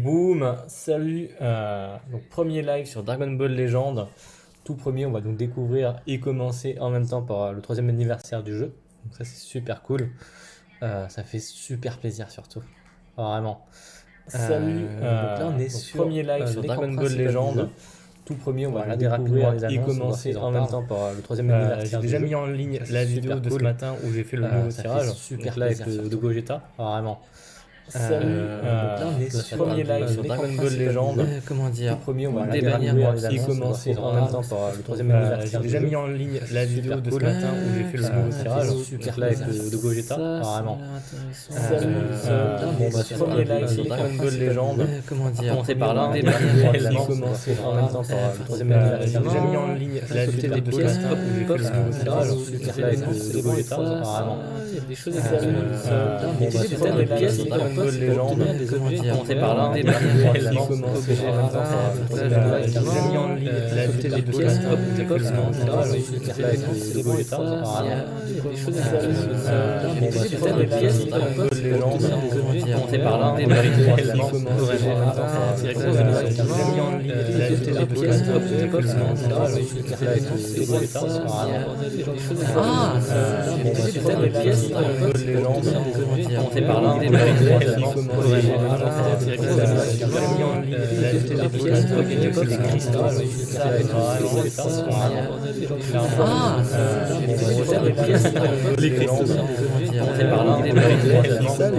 Boum, salut. Donc premier live sur Dragon Ball Legend. Tout premier, on va donc découvrir et commencer en même temps par le troisième anniversaire du jeu. Donc ça c'est super cool. Ça fait super plaisir surtout. Vraiment. Salut. Donc là on est sur premier live sur Dragon Ball Legend. Tout premier, on va regarder rapidement les annonces et commencer en même temps par le troisième anniversaire. J'ai déjà mis en ligne la vidéo de ce matin où j'ai fait le nouveau tirage. Super là avec le de Gogeta. Vraiment. Salut, donc là on est sur premier live sur Dragon Ball Legend. Comment dire, Tout premier, on va définir et commencer en même temps par le troisième anniversaire. J'ai déjà mis en ligne la vidéo de ce matin où j'ai fait le nouveau tirage. Super là avec le de Gogeta. Vraiment. Salut, bon bah sur premier live sur Dragon Ball Legend. comment dire, Commencer par là, et commencer en même temps par le troisième anniversaire. J'ai déjà mis en ligne la vidéo de ce matin où j'ai fait le nouveau tirage. Super là avec le de Gogeta. Vraiment. Il y a des choses Bon bah sur premier live sur Dragon Ball Legend. Commencer par là, et commencer en même temps par le troisième anniversaire. J'ai déjà mis en ligne la vidéo de ce matin où j'ai fait le nouveau tirage. Super là avec le de Gogeta. Vraiment. Bon bah sur premier live sur Dragon Ball Legend. Commencer par là, et commencer en même temps par le troisième anniversaire. J'ai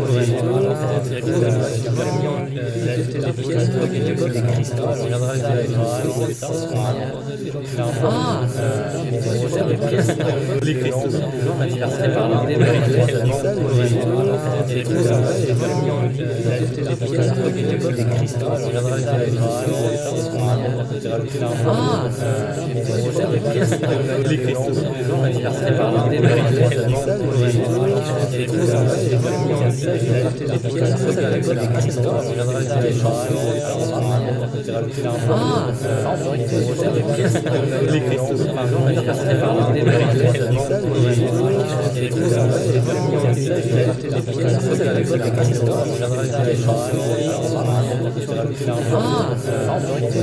déjà mis en ligne la vidéo de ce matin où j'ai fait le nouveau tirage.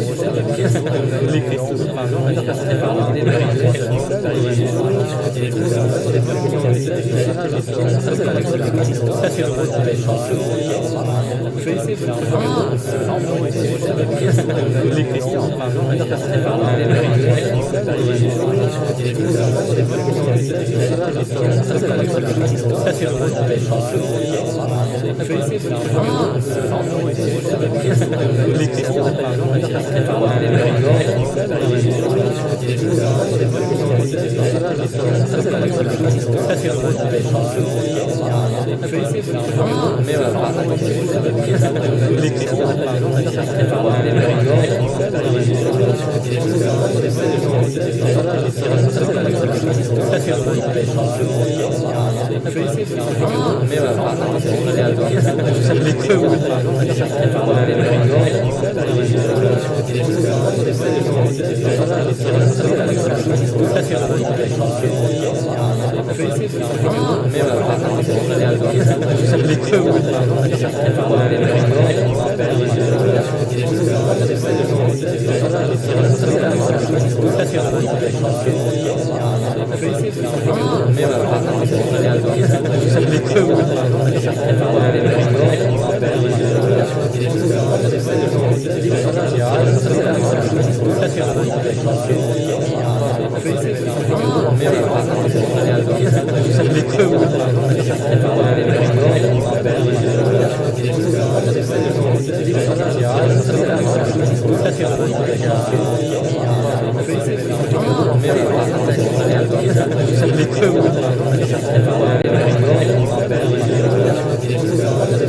Super là avec le de Gogeta. Vraiment. Bon bah sur premier live sur Dragon Ball Legend. Commencer par là, et commencer en même temps par le troisième anniversaire. J'ai déjà mis en ligne la vidéo de ce matin où j'ai fait le nouveau tirage. Super là avec le de Gogeta. Vraiment. Bon bah sur premier live sur Dragon Ball Legend. Commencer par là,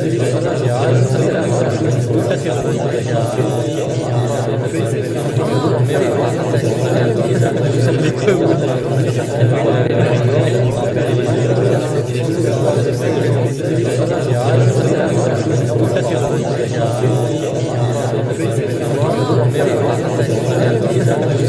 et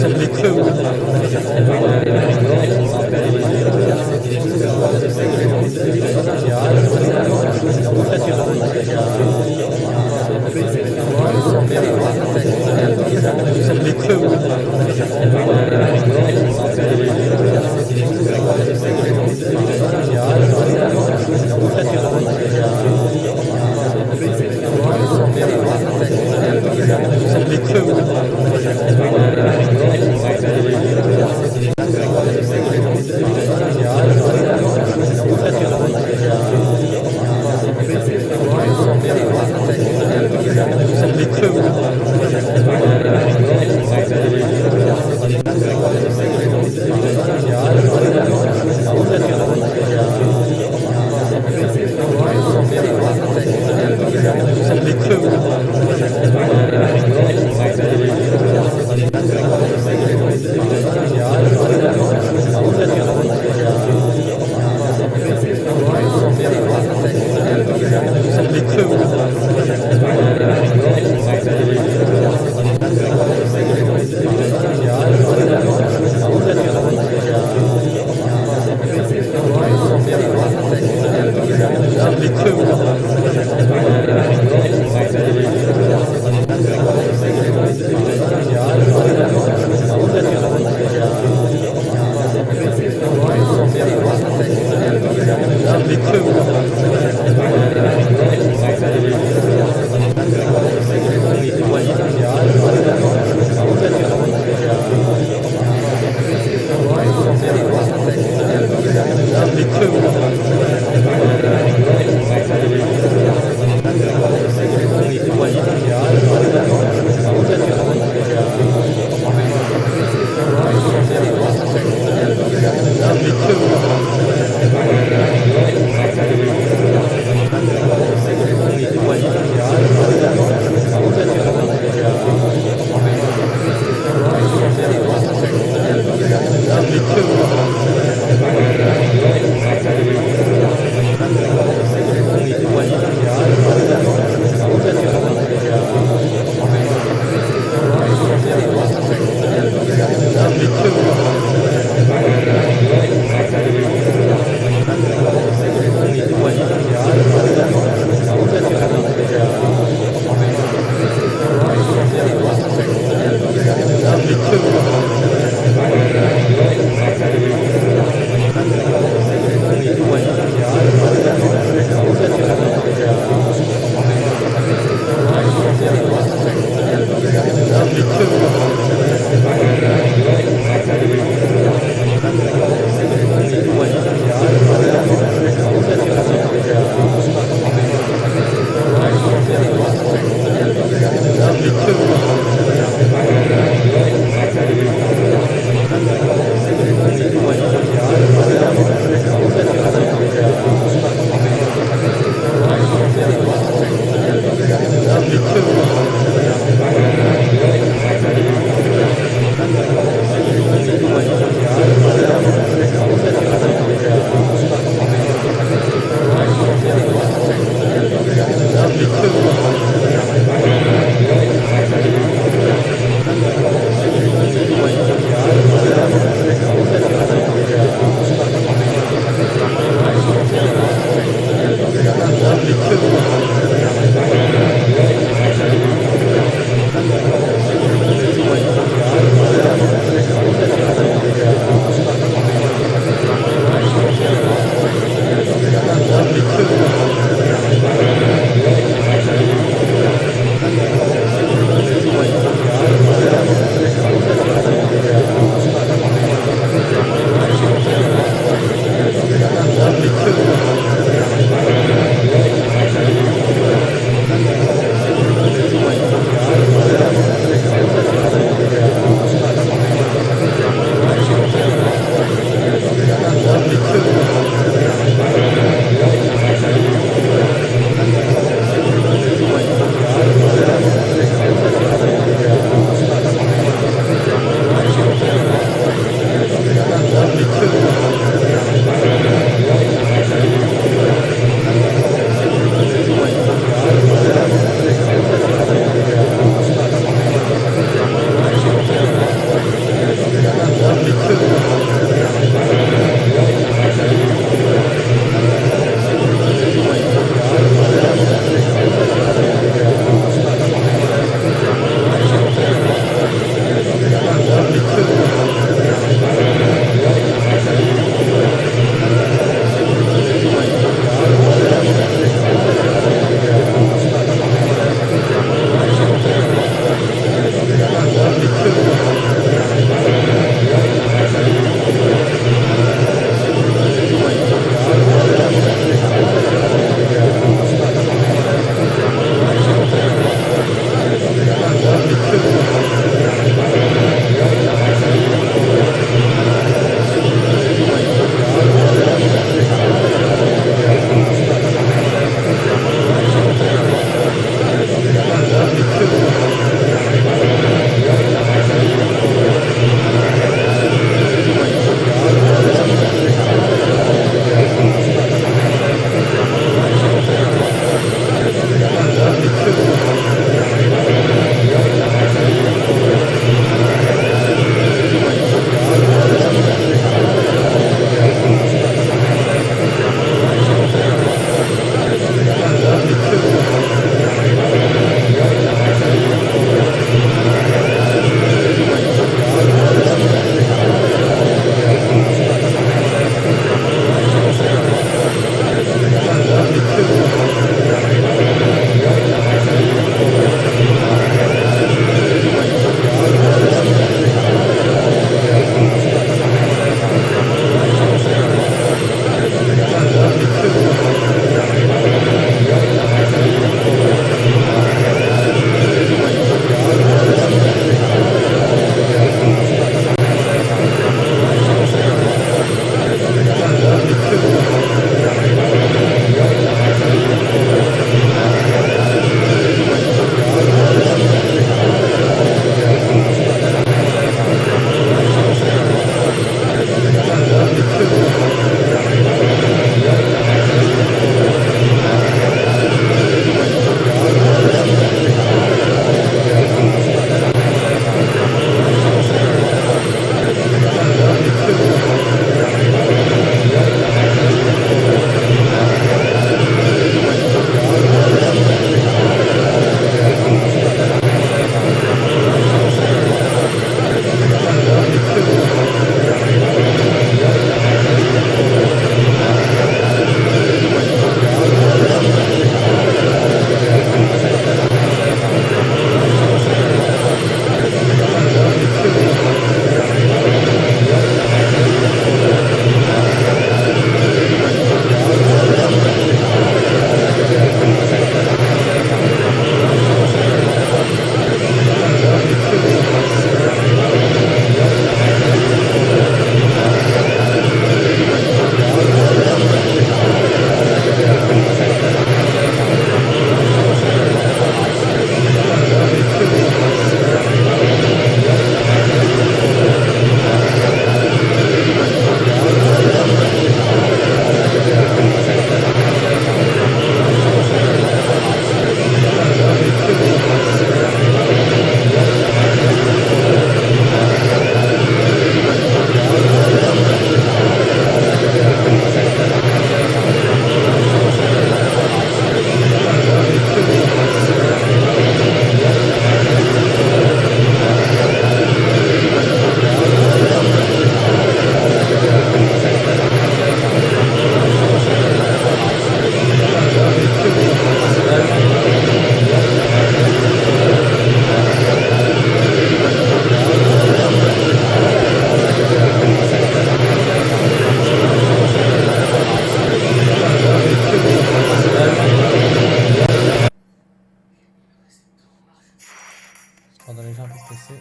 Pardon, les gens un peu pressés.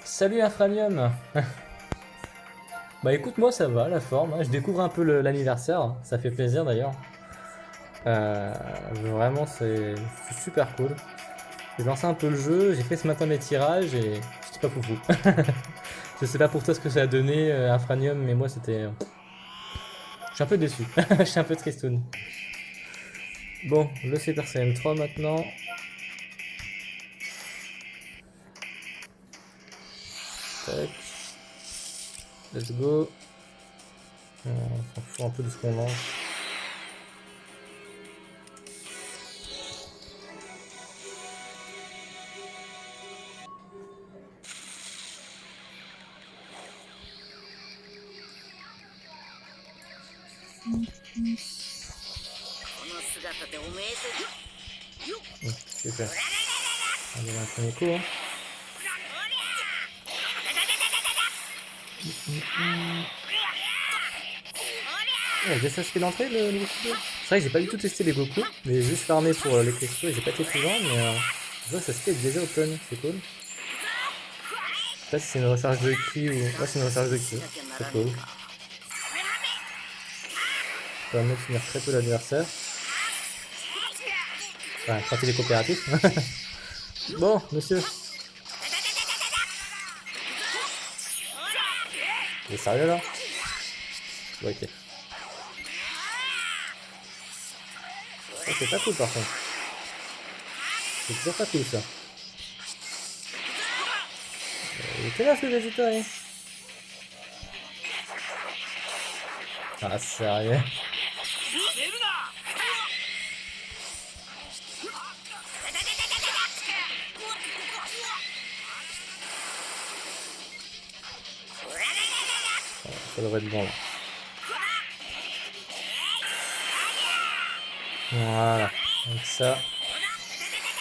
Salut Infranium. Bah écoute, moi ça va, la forme, hein. Je découvre un peu l'anniversaire, ça fait plaisir d'ailleurs. Vraiment c'est super cool. J'ai lancé un peu le jeu, j'ai fait ce matin mes tirages et j'étais pas foufou. Je sais pas pour toi ce que ça a donné, Infranium, mais moi c'était... Je suis un peu déçu, je suis un peu tristoun. Bon, le Super Saiyan 3 maintenant. Tac. Let's go. On s'en fout un peu de ce qu'on lance. Super. On va un premier coup. Hein. Oh, déjà ça se fait d'entrée le Goku. C'est vrai que j'ai pas du tout testé les Goku, mais j'ai juste farmé pour les cristaux et j'ai pas été plus loin, mais je vois que ça se fait déjà open, c'est cool. Je sais pas si c'est une recharge de ki ou. Ouais, c'est une recharge de ki, c'est cool. Ça permet de finir très peu l'adversaire. Enfin, quand il est coopératif. Bon, monsieur. Il est sérieux là? Ouais, ok. Ça, c'est pas cool par contre. C'est toujours pas cool ça. Il était là ce végétarien. Ah, sérieux? Ça devrait être bon là. Voilà. Donc ça,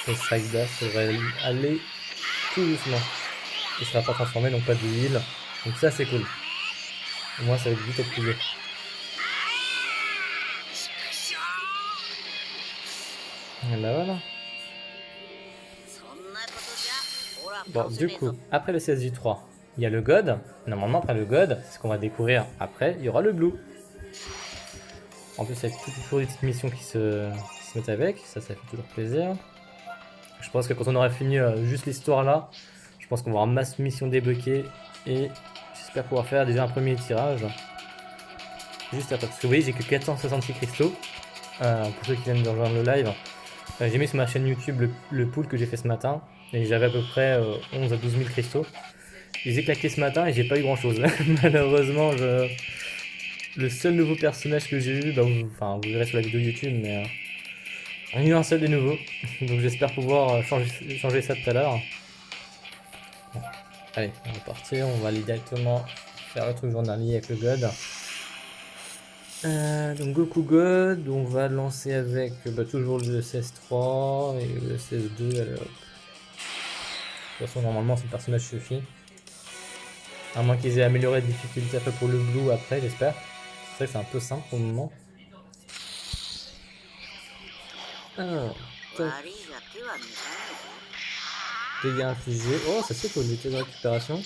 le strike dash devrait aller tout doucement. Il sera pas transformé, donc pas de heal. Donc ça c'est cool. Au moins ça va être vite activé. Et bah voilà. Bon, du coup, après le CSJ3, il y a le God. Normalement, après le God, c'est ce qu'on va découvrir après, il y aura le Blue. En plus, il y a toujours des petites missions qui se mettent avec, ça fait toujours plaisir. Je pense que quand on aura fini juste l'histoire là, je pense qu'on va avoir masse de missions débloquées et j'espère pouvoir faire déjà un premier tirage. Juste après, parce que vous voyez, j'ai que 466 cristaux. Pour ceux qui viennent de rejoindre le live, j'ai mis sur ma chaîne YouTube le pool que j'ai fait ce matin et j'avais à peu près 11 à 12 000 cristaux. Je les ai claqués ce matin et j'ai pas eu grand chose. Malheureusement, le seul nouveau personnage que j'ai eu, bah, vous verrez sur la vidéo YouTube, mais j'en ai eu un seul des nouveaux. Donc j'espère pouvoir changer ça tout à l'heure. Bon. Allez, on va partir, on va aller directement faire le truc journalier avec le God. Donc Goku God, on va lancer avec toujours le CS3 et le CS2. Allez, hop. De toute façon, normalement, ce personnage suffit. À moins qu'ils aient amélioré la difficulté après pour le Blue après, j'espère. C'est vrai que c'est un peu simple pour le moment. Alors, tac. Dégâts infligés. Oh, ça c'est cool, l'unité de récupération.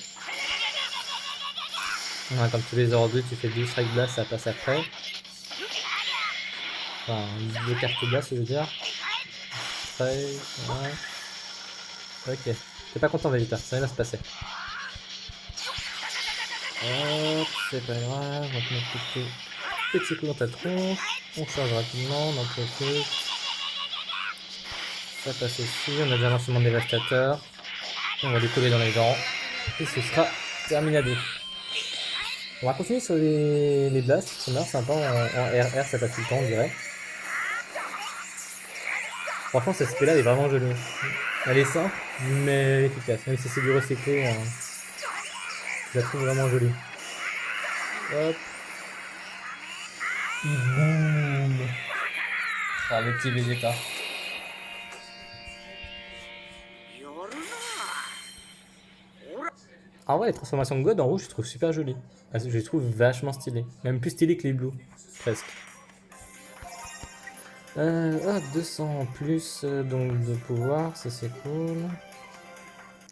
Ouais, comme tous les ordres, tu fais 2 strike blast, ça passe après. Enfin, 2 cartes blast, je veux dire. Strike, ouais. Ok. T'es pas content, Vegeta, ça vient de se passer. Hop, c'est pas grave, on va te mettre petit coup dans ta tronche. On charge rapidement, on en profite. Ça passe aussi, on a déjà lancement dévastateur. On va lui coller dans les dents. Et ce sera terminé. On va continuer sur les blasts, ça marche sympa en RR, ça passe tout le temps, on dirait. Franchement, cette spé là est vraiment jolie. Elle est simple, mais efficace. Même si c'est du recyclé, je la trouve vraiment jolie. Hop. Boum. Ah, le petit Vegeta. Ah ouais, les transformations de God en rouge, je trouve super jolies. Je les trouve vachement stylées. Même plus stylées que les Blue, presque. Ah, 200 en plus donc de pouvoir, ça c'est cool.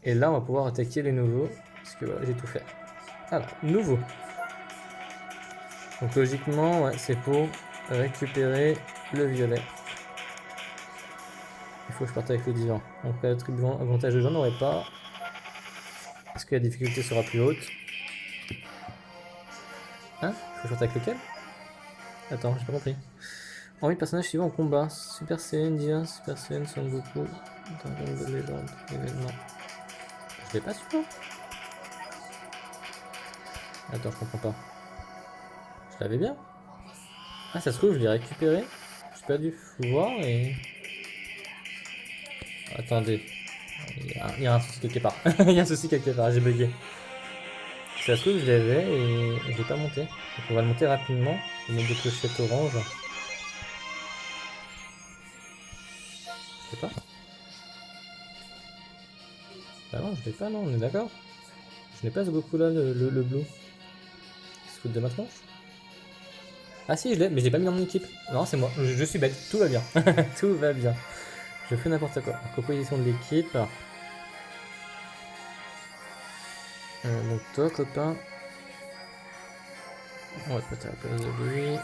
Et là on va pouvoir attaquer les nouveaux, parce que voilà, j'ai tout fait. Alors, nouveau. Donc logiquement, ouais, c'est pour récupérer le violet. Il faut que je parte avec le divan. Donc l'attribuant avantage de j'en aurai pas. Est-ce que la difficulté sera plus haute? Hein? Il faut que je parte avec lequel? Attends, j'ai pas compris. Envie de personnage suivant en combat. Super Saiyan, Dia, Super Saiyan, Son Goku, Dragon Ball Legend, événement. Je l'ai pas celui-là? Attends, je comprends pas. Je l'avais bien? Ah, ça se trouve, je l'ai récupéré. J'ai pas dû voir et. Attendez. Il y a un souci quelque part. Il y a un souci quelque part, j'ai bugué. Ça se trouve, je l'avais et je l'ai pas monté. Donc on va le monter rapidement. On va mettre des clochettes orange. Je sais pas. Bah non, je l'ai pas, non, on est d'accord. Je n'ai pas ce Goku là, le blue. Il se fout de ma tronche. Ah si, je l'ai, mais je l'ai pas mis dans mon équipe. Non, c'est moi, je suis bête, tout va bien. Tout va bien. Je fais n'importe quoi. Composition de l'équipe. Donc toi, copain. On va te mettre à la place de lui.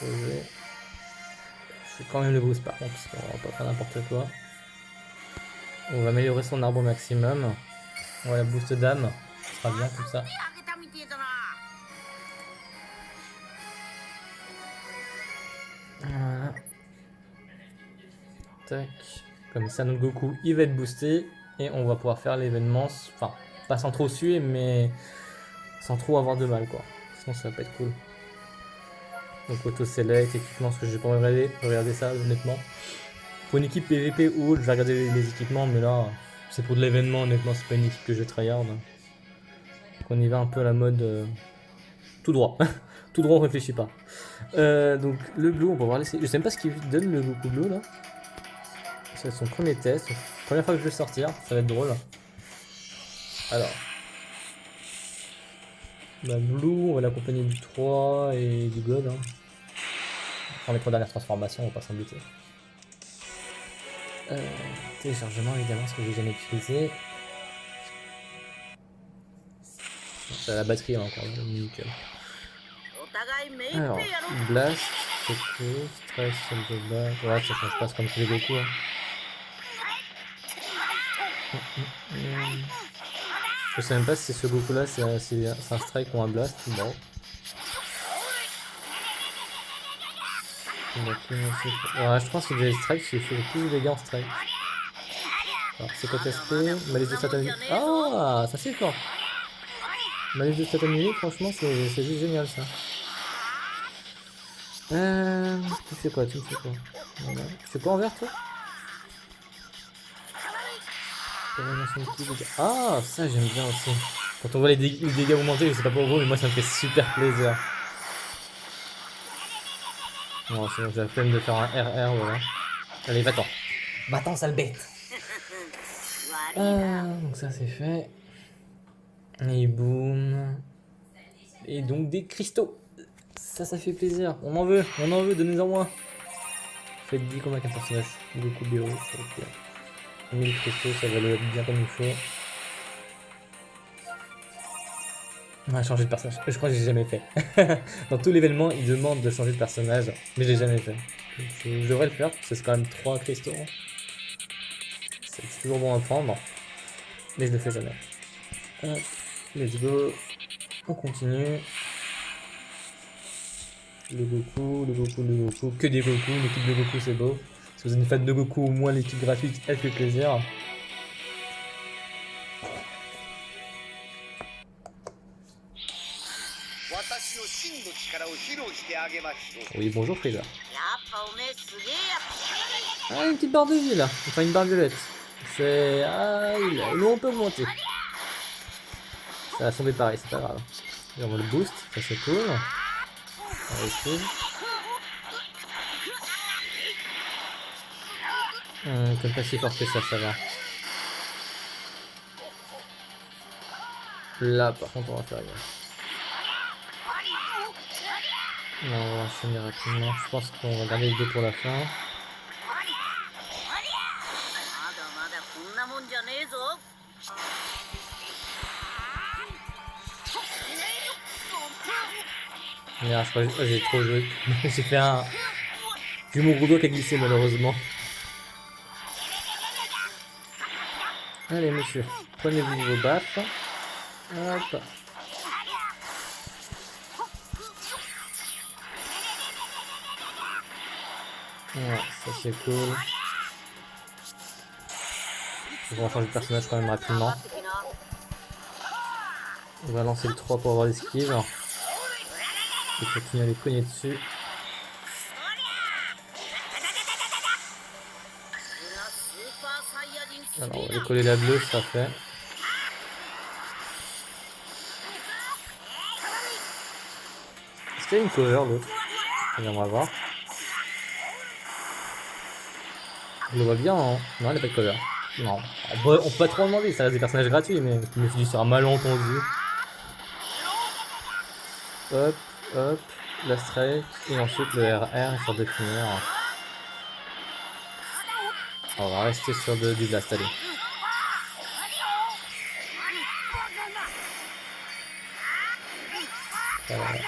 Poser. Je fais quand même le boost par contre, parce qu'on va pas faire n'importe quoi. On va améliorer son arbre au maximum. On va la boost d'âme. Ce sera bien comme ça. Voilà. Tac. Comme ça, notre Goku, il va être boosté. Et on va pouvoir faire l'événement. Enfin, pas sans trop suer, mais sans trop avoir de mal, quoi. Sinon, ça va pas être cool. Donc, auto-select, équipement, parce que j'ai pas regarder ça, honnêtement. Pour une équipe PVP ou autre, je vais regarder les équipements, mais là, c'est pour de l'événement, honnêtement, c'est pas une équipe que je tryhard. Donc, on y va un peu à la mode tout droit. Tout droit, on réfléchit pas. Donc, le blue, on va voir laisser. Je sais même pas ce qu'il donne le Goku bleu là. Ça va être son premier test. Première fois que je vais sortir, ça va être drôle. Alors, la blue, on va l'accompagner du 3 et du god. Hein. Enfin, les 3 dernières transformations, on va pas s'embêter. Téléchargement évidemment, ce que j'ai jamais utilisé. C'est la batterie hein, encore, nickel. Alors, blast, c'est cool, stress, soldat, ouais, ça change pas, c'est comme tous les Goku. Hein. Je sais même pas si ce Goku là c'est un strike ou un blast. Bon. Ouais, je pense que j'ai strike, j'ai fait plus de dégâts en strike. Alors, c'est quoi testé? Malus de satanisé. Ah, ça c'est fort. Malus de satanisé, franchement, c'est juste génial ça. Tu fais quoi? Tu me fais quoi? Voilà. Tu fais quoi en vert toi? Ah, ça j'aime bien aussi. Quand on voit les dégâts augmenter, je sais pas pour vous, mais moi ça me fait super plaisir. Bon, sinon j'ai la flemme de faire un RR, voilà. Allez, va-t'en. Va-t'en, sale bête. Donc ça c'est fait. Et boum. Et donc des cristaux. Ça fait plaisir. On en veut, donnez-en moins. Faites 10 combats avec un personnage. Goku BO, ok. 1000 cristaux, ça va le bien comme il faut. On va changer de personnage. Je crois que j'ai jamais fait. Dans tout l'événement, il demande de changer de personnage, mais je l'ai jamais fait. Je devrais le faire, parce que c'est quand même 3 cristaux. C'est toujours bon à prendre, mais je le fais jamais. Hop, let's go. On continue. Le Goku. Que des Goku. L'équipe de Goku, c'est beau. Si vous êtes une fan de Goku, au moins l'équipe graphique, elle fait plaisir. Oui, bonjour Frieza. Ah, une petite barre de vie là. Enfin, une barre violette. C'est. Ah, ils l'ont un peu augmenté. Ça va tomber pareil, c'est pas grave. Et on va le boost, ça c'est cool. Allez, cool. Comme pas si fort que ça va. Là, par contre, on va faire gaffe. Non, on va enchaîner rapidement. Je pense qu'on va garder les deux pour la fin. Merde, je crois que j'ai trop joué. J'ai fait un... J'ai eu mon gros doigt qui a glissé malheureusement. Allez monsieur, prenez-vous vos baffes. Hop. Ouais, ça c'est cool. On va changer de personnage quand même rapidement. On va lancer le 3 pour avoir l'esquive. Et continuer à les cogner dessus. Alors on va décoller la bleue, ça fait. Est-ce qu'il y a une cover l'autre? J'aimerais voir. On le voit bien, hein? Non, il n'y a pas de cover. Non. On peut pas trop en demander, ça reste des personnages gratuits, mais je me suis dit sur un malentendu. Hop, hop, la strike, et ensuite le RR histoire de finir. On va rester sur du blast, allez. Voilà.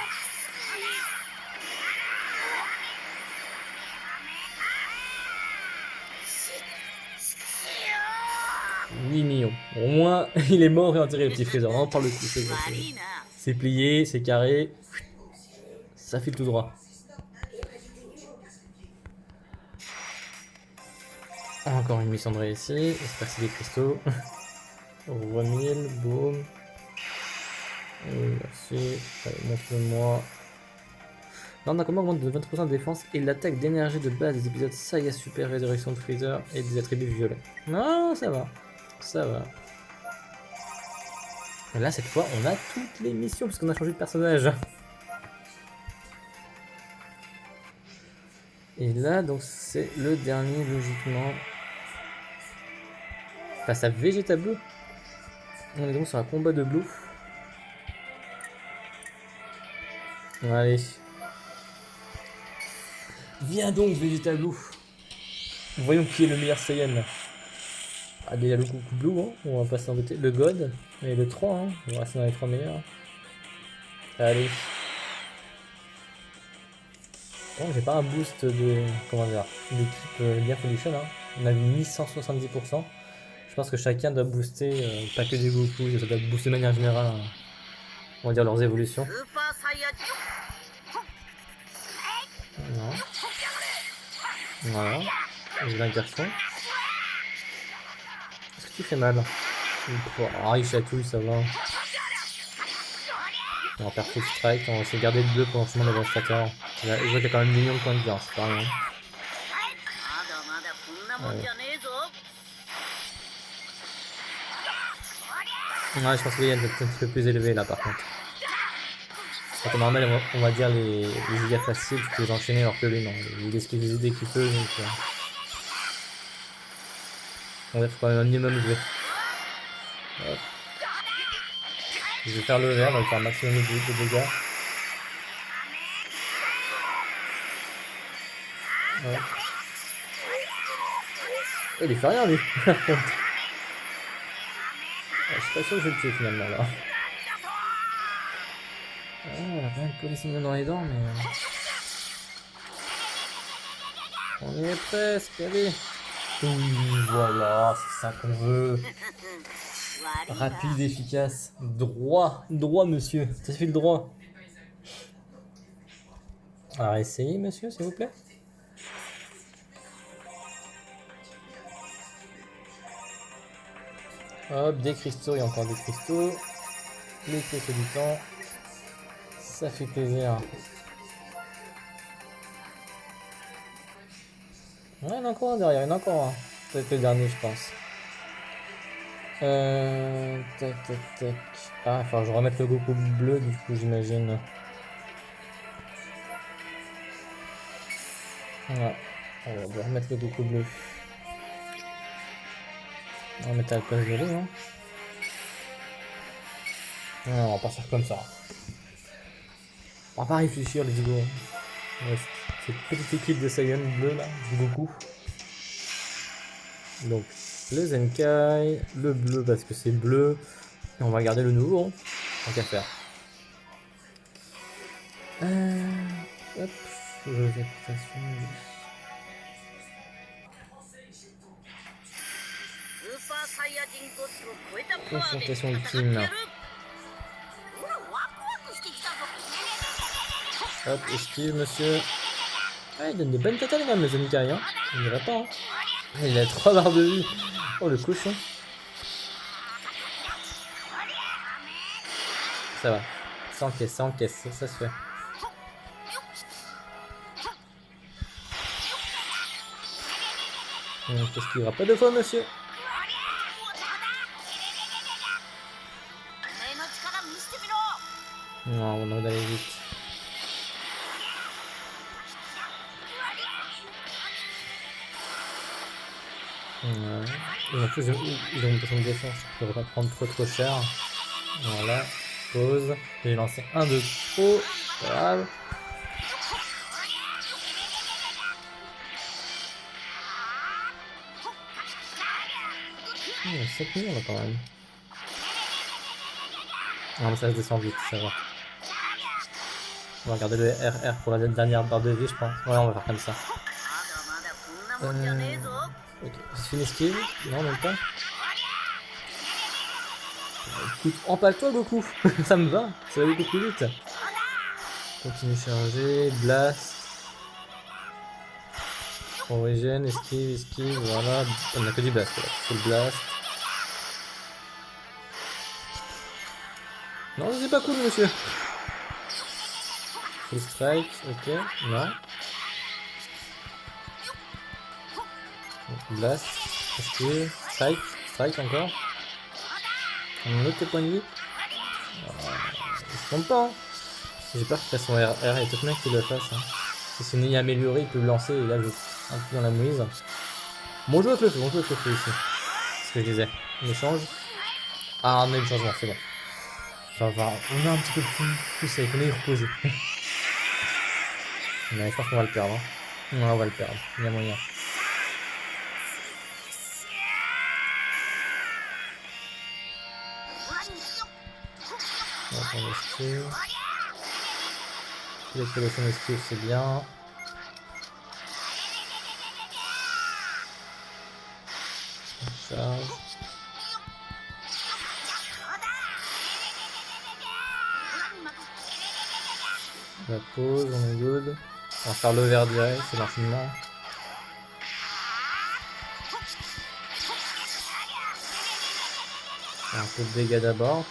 $8 millions. Au moins, il est mort et enterré le petit Freezer. On en parle de tout, c'est plié, c'est carré. Ça file tout droit. Encore une mission de réussite. J'espère que c'est des cristaux. Roi 1000, boum. Merci. Allez, montre-le-moi. Là, on a comment augmente de 20% de défense et l'attaque d'énergie de base des épisodes Saga Super Résurrection de Freezer et des attributs violets. Non, ça va. Ça va. Et là, cette fois, on a toutes les missions parce qu'on a changé de personnage. Et là, donc, c'est le dernier, logiquement. Face à Vegeta Blue. On est donc sur un combat de Blue. Allez. Viens donc, Vegeta Blue. Voyons qui est le meilleur Saiyan. Ah, déjà le Goku Blue, hein. On va pas s'embêter. Le God et le 3, hein. On va rester dans les 3 meilleurs. Allez. Bon, j'ai pas un boost de. Comment dire, d'équipe bien Evolution, hein. On a mis 1170%. Je pense que chacun doit booster, pas que des Goku, ça doit booster de manière générale, hein, on va dire leurs évolutions. Non. Voilà. J'ai un garçon. Est-ce que tu fais mal? Ah, il chatouille, ça va. On va faire full strike, on va essayer de garder le bleu pour l'enchaînement des dévastateurs. Je vois qu'il y a quand même 1 million de points de vie, c'est pas rien. Ouais, je pense que Yann est un petit peu plus élevé là par contre. En temps normal, on va dire les gigas faciles, tu peux les enchaîner alors que lui non. Il esquive les idées qu'il peut, donc. Ouais, faut quand même un minimum jouer. Hop. Je vais faire le vert, donc faire un maximum de dégâts. Ouais. Oh, il fait rien lui. Je suis pas sûr que je vais le tuer finalement là. Ah, on a rien de collé son dans les dents, mais. On y est presque, allez. Oui, voilà, c'est ça qu'on veut. Rapide, efficace. Droit, droit, monsieur. Ça fait le droit. Alors, essayez, monsieur, s'il vous plaît. Hop, des cristaux, il y a encore des cristaux. Les cristaux du temps. Ça fait plaisir. Ouais, il y en a encore un derrière, il y en a encore un. Peut-être le dernier, je pense. Tac, tac, tac. Ah, enfin, je vais remettre le Goku bleu, du coup, j'imagine. Ouais. On va remettre le Goku bleu. On va mettre à la place de l'eau, hein. Non, on va pas faire comme ça. On va pas réfléchir, let's go. Ouais, cette petite équipe de Saiyan bleu là, du Goku. Donc, le Zenkai, le bleu parce que c'est bleu. Et on va garder le nouveau, hein. Tant qu'à faire. Hop, jeux d'adaptation. Confrontation ultime. Hop, esquive, monsieur. Ah, il donne des bonnes tatanes quand même, le Zenkai, hein. Il dirait pas, hein. Il a 3 barres de vie. Oh, le cochon. Ça va. Ça encaisse, ça se fait. Qu'est-ce qu'il y aura pas deux fois, monsieur? Non, on a d'aller vite. Ouais. Et en plus, ils ont une personne de défense qui ne devrait pas prendre trop cher. Voilà. Pause. J'ai lancé un de trop. Pas grave. 7 millions là quand même. Non mais ça se descend vite, ça va. On va regarder le RR pour la dernière barre de vie je pense. Ouais, on va faire comme ça. Ok, c'est une esquive? Non, même pas. Écoute, empale-toi Goku. Ça me va, ça va beaucoup plus vite. Continue charger, blast. Origine, esquive, voilà. On a que du blast, voilà. C'est le blast. Non, c'est pas cool, monsieur. Full strike, ok, non. Blast, esquive, strike encore. On a tes points de vie. Il se trompe pas, hein. J'ai peur qu'il fasse son RR et tout le mec qui le fasse. Hein. Si c'est ni amélioré, il peut le lancer et là je un peu dans la mouise. Bon jeu avec le feu, ici. C'est ce que je disais. On échange. Ah, on a eu le changement, c'est bon. Ça va, on a un petit peu plus safe, on est reposé. Mais je pense qu'on va le perdre. Hein. Ouais, on va le perdre, il y a moyen. On va prendre l'esquive. Peut-être que son esquive c'est bien. On charge. La pause, on est good. On va faire le vert direct, c'est l'enchaînement. Un peu de dégâts d'abord.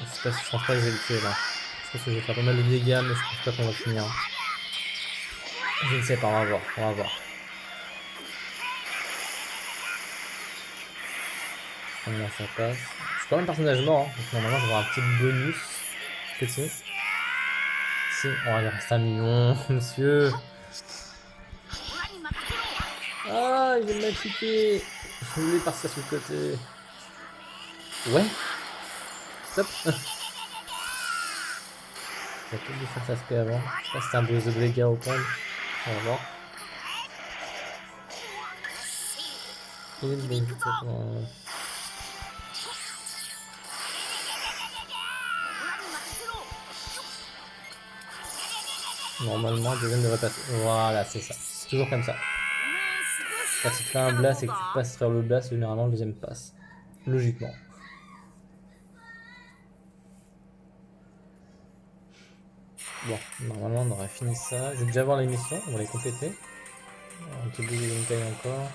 Je pense pas que je vais le tuer là. Je pense que je vais faire pas mal de dégâts, mais je pense pas qu'on va finir. Je ne sais pas, on va voir. Là, ça passe. Je suis quand même personnage mort, hein. Donc normalement j'aurai un petit bonus. Petit. Si, oh, il reste 1 million, monsieur. Ah, il vient de m'appliquer. Je voulais partir sur le côté. Ouais. Stop. J'ai peut-être dû faire ça SP avant. Je sais pas si c'était un boost de dégâts ou pas. On va voir. Il est bien. Normalement, le deuxième devrait passer. Voilà, c'est ça. C'est toujours comme ça. Quand tu fais un blast et que tu passes sur le blast, généralement le deuxième passe. Logiquement. Bon, normalement on aurait fini ça. Je vais déjà voir les missions, on va les compléter. Un petit bout de taille encore.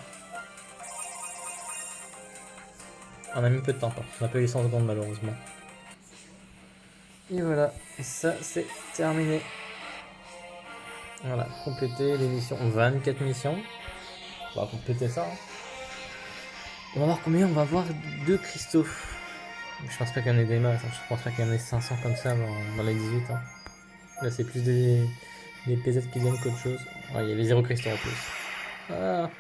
On a mis peu de temps, on a pas eu les 100 secondes malheureusement. Et voilà, et ça c'est terminé. Voilà, compléter les missions, 24 missions. On va compléter ça. Hein. On va voir combien on va avoir de cristaux. Je pense pas qu'il y en ait des masses, hein. Je pense pas qu'il y en ait 500 comme ça dans les 18. Hein. Là c'est plus des PZ qui gagnent qu'autre chose. Ouais, il y a les 0 cristaux en plus. Ah.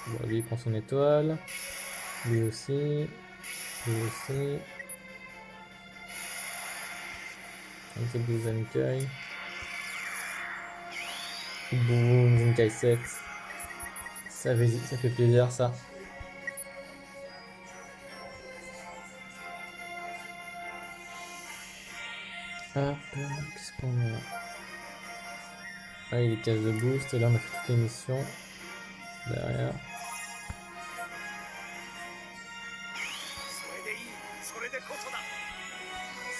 Bon, lui il prend son étoile. Lui aussi. Lui aussi. Avec des Zenkai. Boum, Zenkai 7. Ça fait plaisir ça. Hop, qu'est-ce qu'on a? Ah, il y a les cases de boost, et là on a fait toutes les missions. Derrière.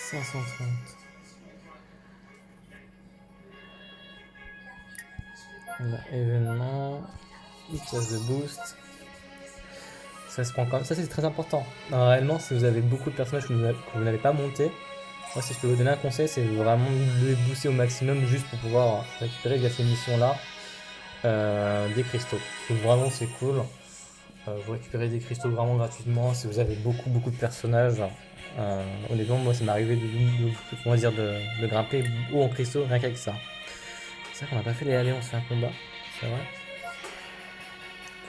530. On a événement. Une case de boost. Ça se prend quand même. Ça c'est très important. Non, réellement, si vous avez beaucoup de personnages que vous n'avez pas monté, moi si je peux vous donner un conseil, c'est vraiment de les booster au maximum juste pour pouvoir récupérer via ces missions-là des cristaux. Donc vraiment c'est cool. Vous récupérez des cristaux vraiment gratuitement si vous avez beaucoup de personnages. Honnêtement, moi ça m'est arrivé on va dire de grimper haut en cristaux rien qu'avec ça. C'est vrai qu'on n'a pas fait les allées, on se fait un combat, c'est vrai.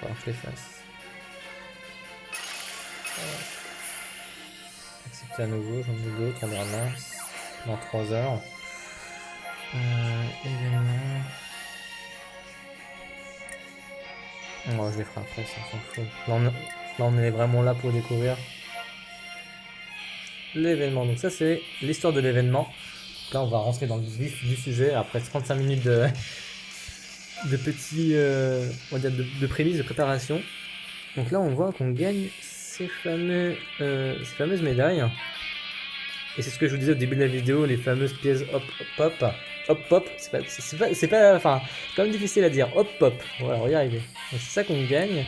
Faut que je les fasse. Accepter à nouveau, j'en ai d'autres, on les ramasse dans 3 heures. Événement. Moi je les ferai après, ça s'en fout. Là on est vraiment là pour découvrir l'événement. Donc ça c'est l'histoire de l'événement. Là on va rentrer dans le vif du sujet après 35 minutes de petits on va dire de prémices de préparation. Donc là on voit qu'on gagne ces fameuses médailles. Et c'est ce que je vous disais au début de la vidéo, les fameuses pièces hop pop. Hop pop, c'est pas enfin c'est quand même difficile à dire. Hop pop. Voilà, on va y arriver. Donc c'est ça qu'on gagne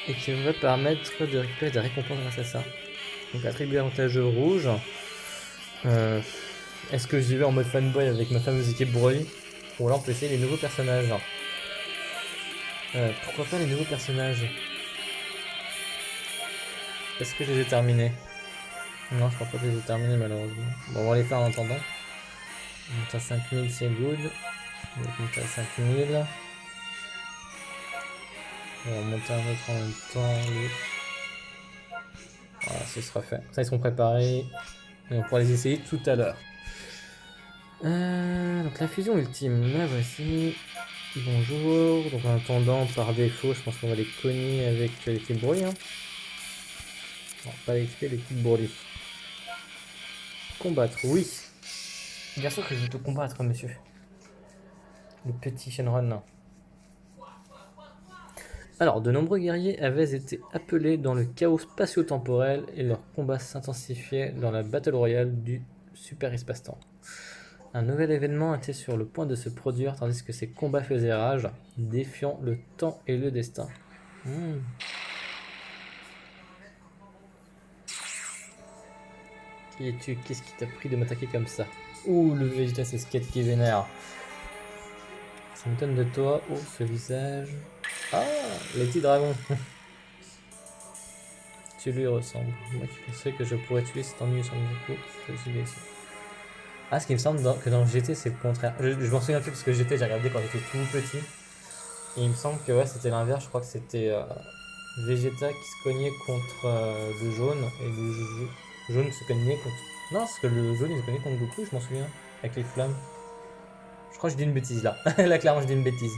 et qui va permettre de récupérer des récompenses grâce à ça. Donc attribut avantageux rouge. Est-ce que j'y vais en mode fanboy avec ma fameuse équipe Broly? Ou là on peut essayer les nouveaux personnages. Pourquoi pas les nouveaux personnages? Est-ce que je les ai terminés? Non, je crois pas que je les ai terminés malheureusement. Bon, on va les faire en attendant. On monte à 5000, c'est good. On va monter à 5000. On va monter un autre en même temps. Voilà, ce sera fait. Ça, ils seront préparés. Et on pourra les essayer tout à l'heure. Donc la fusion ultime, la voici. Bonjour. Donc en attendant, par défaut, je pense qu'on va les cogner avec l'équipe Broly. Hein. Non, pas l'équipe, l'équipe Broly. Combattre, oui. Bien sûr que je vais te combattre, monsieur. Le petit Shenron. Alors, de nombreux guerriers avaient été appelés dans le chaos spatio-temporel et leur combat s'intensifiait dans la Battle Royale du Super Espace-Temps. Un nouvel événement était sur le point de se produire tandis que ces combats faisaient rage, défiant le temps et le destin. Qui es-tu? Qu'est-ce qui t'a pris de m'attaquer comme ça? Ouh, le Vegeta c'est Skate qui est vénère. Ça m'étonne de toi. Oh, ce visage. Ah, les petits dragons. Tu lui ressembles. Moi qui pensais que je pourrais tuer cet ennuyeux Son Goku, je suis blessé. Ah, ce qui me semble que dans GT c'est le contraire. Je m'en souviens plus parce que GT j'ai regardé quand j'étais tout petit. Et il me semble que ouais, c'était l'inverse. Je crois que c'était Vegeta qui se cognait contre le jaune et le jaune se cognait contre. Non, parce que le jaune il se cognait contre Goku, je m'en souviens. Avec les flammes. Je crois que je dis une bêtise là. Là, clairement, je dis une bêtise.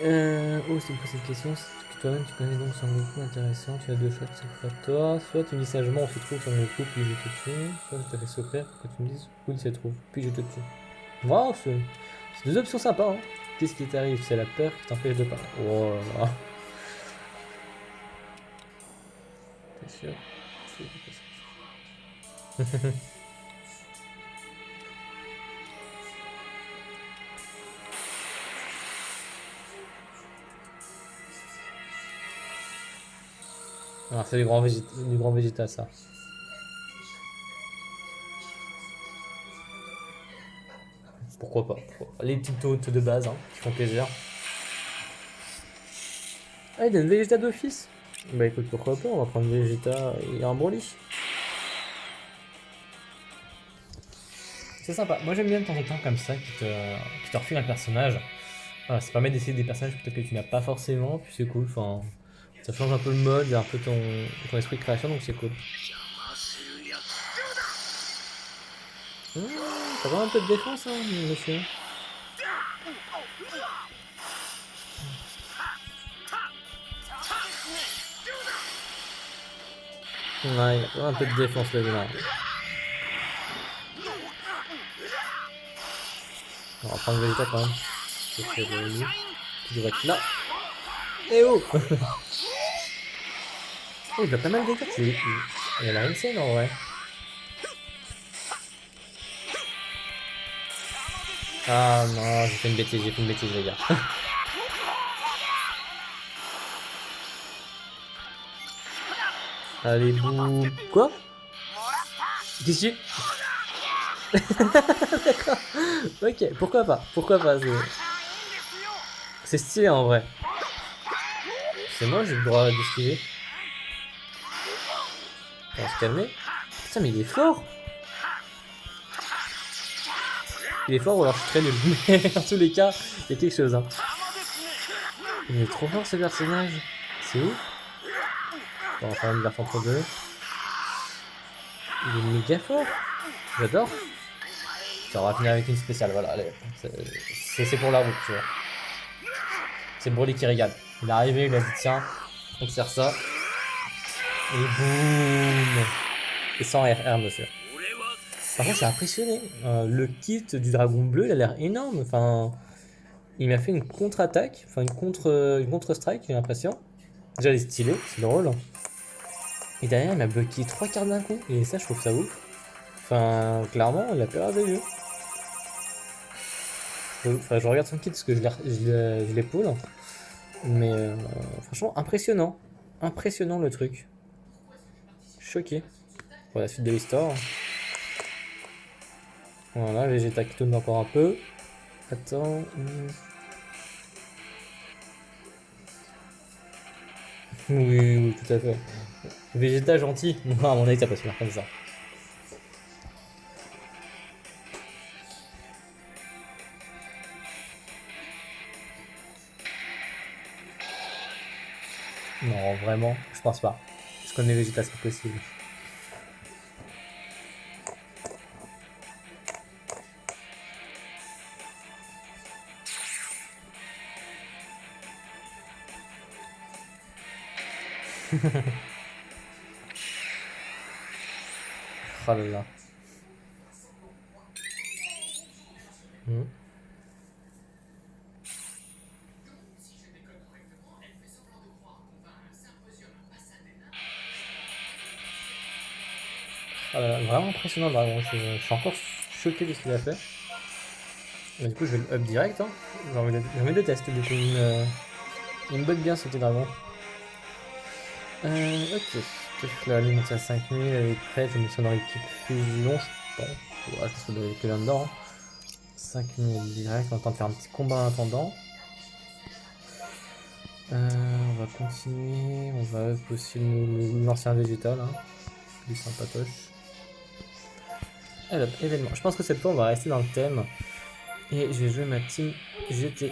Oh, c'est quoi cette question? Toi-même, tu connais donc Son Goku, intéressant. Tu as deux choix de cette fois toi. Soit tu me dis sagement où se trouve Son Goku, puis je te tue. Soit je te fais secret pour que tu me dises où il se trouve, puis je te tue. Wow, c'est deux options sympas. Hein. Qu'est-ce qui t'arrive? C'est la peur qui t'empêche de parler. Oh là là. T'es sûr? Ah, c'est du grand Vegeta, ça. Pourquoi pas, les petites taunts de base hein, qui font plaisir. Ah, il donne Vegeta d'office. Bah écoute, pourquoi pas, on va prendre Vegeta et un Broly. C'est sympa, moi j'aime bien de temps en temps comme ça qui te refile un personnage. Voilà, ça permet d'essayer des personnages peut-être que tu n'as pas forcément, puis c'est cool, enfin, ça change un peu le mode, il y a un peu ton esprit de création, donc c'est cool. T'as vraiment un peu de défense, hein, monsieur. Ouais, il a vraiment un peu de défense, le là. On va prendre Vegeta quand même. C'est le loup qui devrait être là. Eh oh Oh, il a pas mal de cartes. Il a l'air insane en vrai. Ah non, j'ai fait une bêtise, les gars. Allez, boum. Quoi? Qu'est-ce que D'accord. Ok, pourquoi pas? Pourquoi pas? C'est stylé en vrai. C'est moi, j'ai le droit d'esquiver. On va se calmer. Putain, mais il est fort! Il est fort ou alors je suis très nul. Mais en tous les cas, il y a quelque chose. Hein. Il est trop fort ce personnage. C'est ouf. On va faire une version entre deux. Il est méga fort. J'adore. Ça, on va finir avec une spéciale. Voilà, allez. C'est pour la route, tu vois. C'est Broly qui régale. Il est arrivé, il a dit tiens, on te sert ça. Et boum. Et sans RR, monsieur. Par contre, je suis impressionné. Le kit du dragon bleu, il a l'air énorme. Enfin, il m'a fait une contre-attaque, enfin une contre-strike, j'ai l'impression. Déjà, il est stylé, c'est drôle. Et derrière, il m'a bloqué 3 cartes d'un coup. Et ça, je trouve ça ouf. Enfin, clairement, il a pas l'air dégueu. Enfin, je regarde son kit parce que je l'épaule. Mais franchement, impressionnant. Impressionnant le truc. Choqué. Pour la suite de l'histoire. Voilà, Vegeta qui tourne encore un peu. Attends. Oui, oui, tout à fait. Vegeta gentil. Non, à mon avis, t'as pas su faire comme ça. Non, vraiment, je pense pas. Je connais Vegeta, c'est possible. Oh là là. Hmm. Oh là là, vraiment impressionnant le dragon. Je suis encore choqué de ce qu'il a fait. Mais du coup, je vais le up direct. Hein. J'ai envie de tester du coup. Il me botte bien ce petit dragon. Ok. Peut-être que la ligne est à 5000, elle est prête. Je me suis dans l'équipe fusion, je pense. Ouais, je pense que ça doit être que là-dedans. Hein. 5000 direct, on va tenter de faire un petit combat en attendant. On va continuer, on va up aussi l'ancien végétal, hein. Lui sympatoche. Alors, événement. Je pense que cette fois on va rester dans le thème. Et je vais jouer ma team GT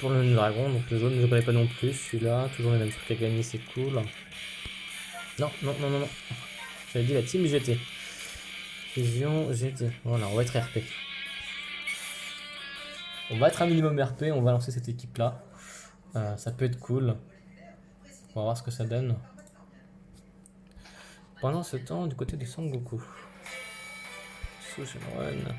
pour le dragon. Donc le jaune, je ne connais pas non plus. Celui-là, toujours les mêmes trucs à gagner, c'est cool. Non, non, non, non, non. J'avais dit la team GT. Fusion GT. Voilà, on va être RP. On va être un minimum RP, on va lancer cette équipe là. Ça peut être cool. On va voir ce que ça donne. Pendant ce temps, du côté de Son Goku. Run.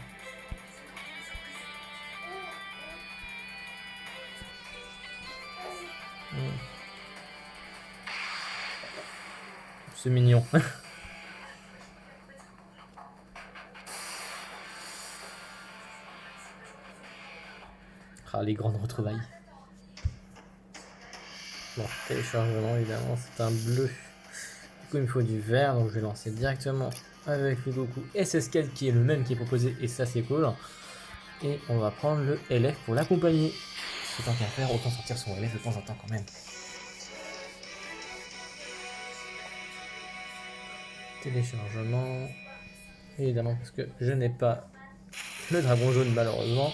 C'est mignon. Ah, les grandes retrouvailles. Bon, téléchargement évidemment, c'est un bleu. Du coup, il me faut du vert, donc je vais lancer directement avec le Goku SS4 qui est le même qui est proposé, et ça c'est cool. Et on va prendre le LF pour l'accompagner. Tant qu'à faire, autant sortir son LF de temps en temps quand même. Téléchargement. Évidemment, parce que je n'ai pas le dragon jaune malheureusement.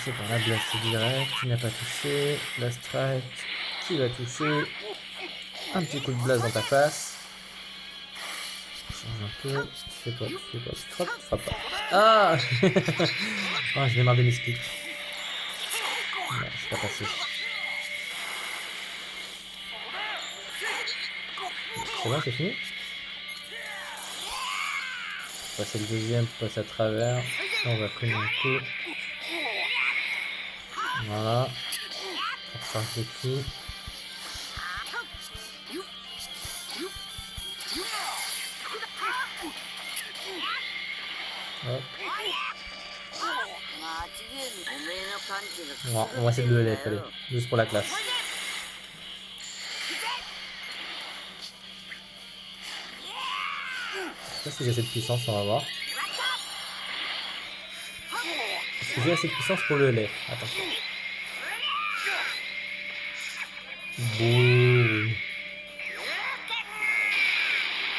C'est par là, blast direct, qui n'a pas touché. La strike qui va toucher. Un petit coup de blast dans ta face. change un peu. Tu fais quoi? Tu fais quoi? Tu frappes? Tu frappes pas. Ah ah, je vais marre de mes splits. Non, c'est pas passé. C'est bon, c'est fini? Passer le deuxième, passer à travers. Là, on va cogner un coup. Voilà. On recharge le coup. Hop. Bon, on va essayer de le LF, allez. Juste pour la classe. Je sais pas si j'ai assez de puissance, on va voir. Est-ce que j'ai assez de puissance pour le LF? Attention. Boum.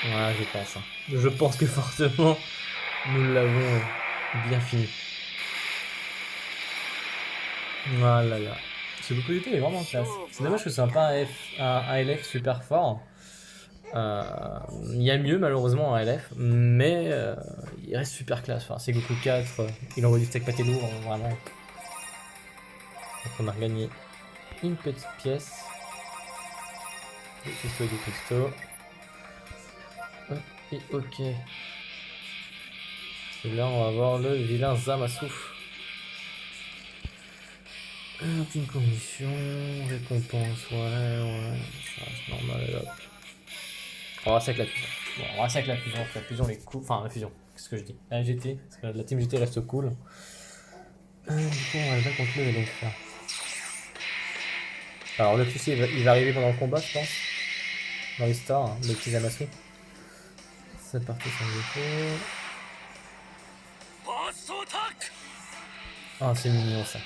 Voilà, je pense. Hein. Je pense que forcément, nous l'avons bien fini. Voilà là. Ce Goku GT est vraiment classe. C'est dommage que ce soit pas un LF super fort. Il y a mieux malheureusement en LF, mais il reste super classe. Enfin, c'est Goku 4, il envoie du steak pâté lourd, vraiment. Donc on a regagné une petite pièce. Des cristaux et des cristaux. Hop, et ok. Et là on va voir le vilain Zamasu. Aucune condition, récompense, ouais, ça reste normal, hop. On va rester avec la fusion. Bon, on va rester avec la fusion, parce que la fusion est cool. Enfin, la fusion, qu'est-ce que je dis? La GT, parce que la team GT reste cool. Du coup, on va bien continuer donc faire. Alors, le petit, il va arriver pendant le combat, je pense. Dans l'histoire, hein, le petit Zamasu. C'est parti sur le Goku. Ah, c'est mignon ça.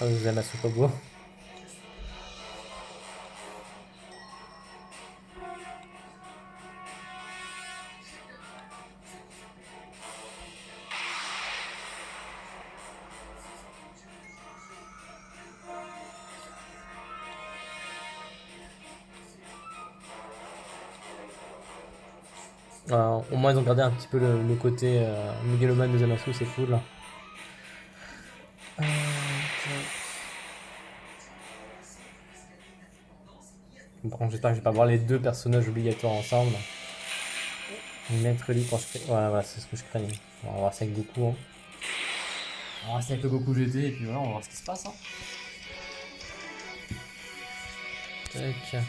Ah, le Zamasu pas beau. Au moins, ils ont gardé un petit peu le côté mégalomane de Zamasu, c'est cool. Ok. Bon, j'espère que je vais pas voir les deux personnages obligatoires ensemble. Mettre lui quand je crée. Voilà, c'est ce que je craignais. On va voir ça avec Goku. Hein. On va rester avec le Goku GT et puis voilà, on va voir ce qui se passe. Hein. Tac.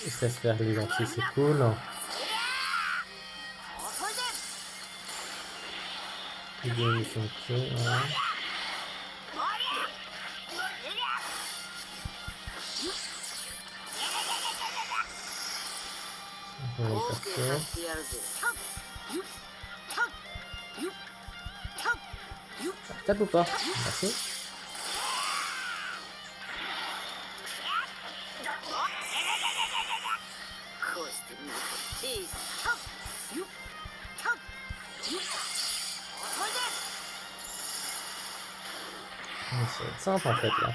Il se laisse faire les gentils, c'est cool. Il y a une mission de pied, voilà. On va le perso. Tape ou pas? Merci. Ça va être simple en fait là.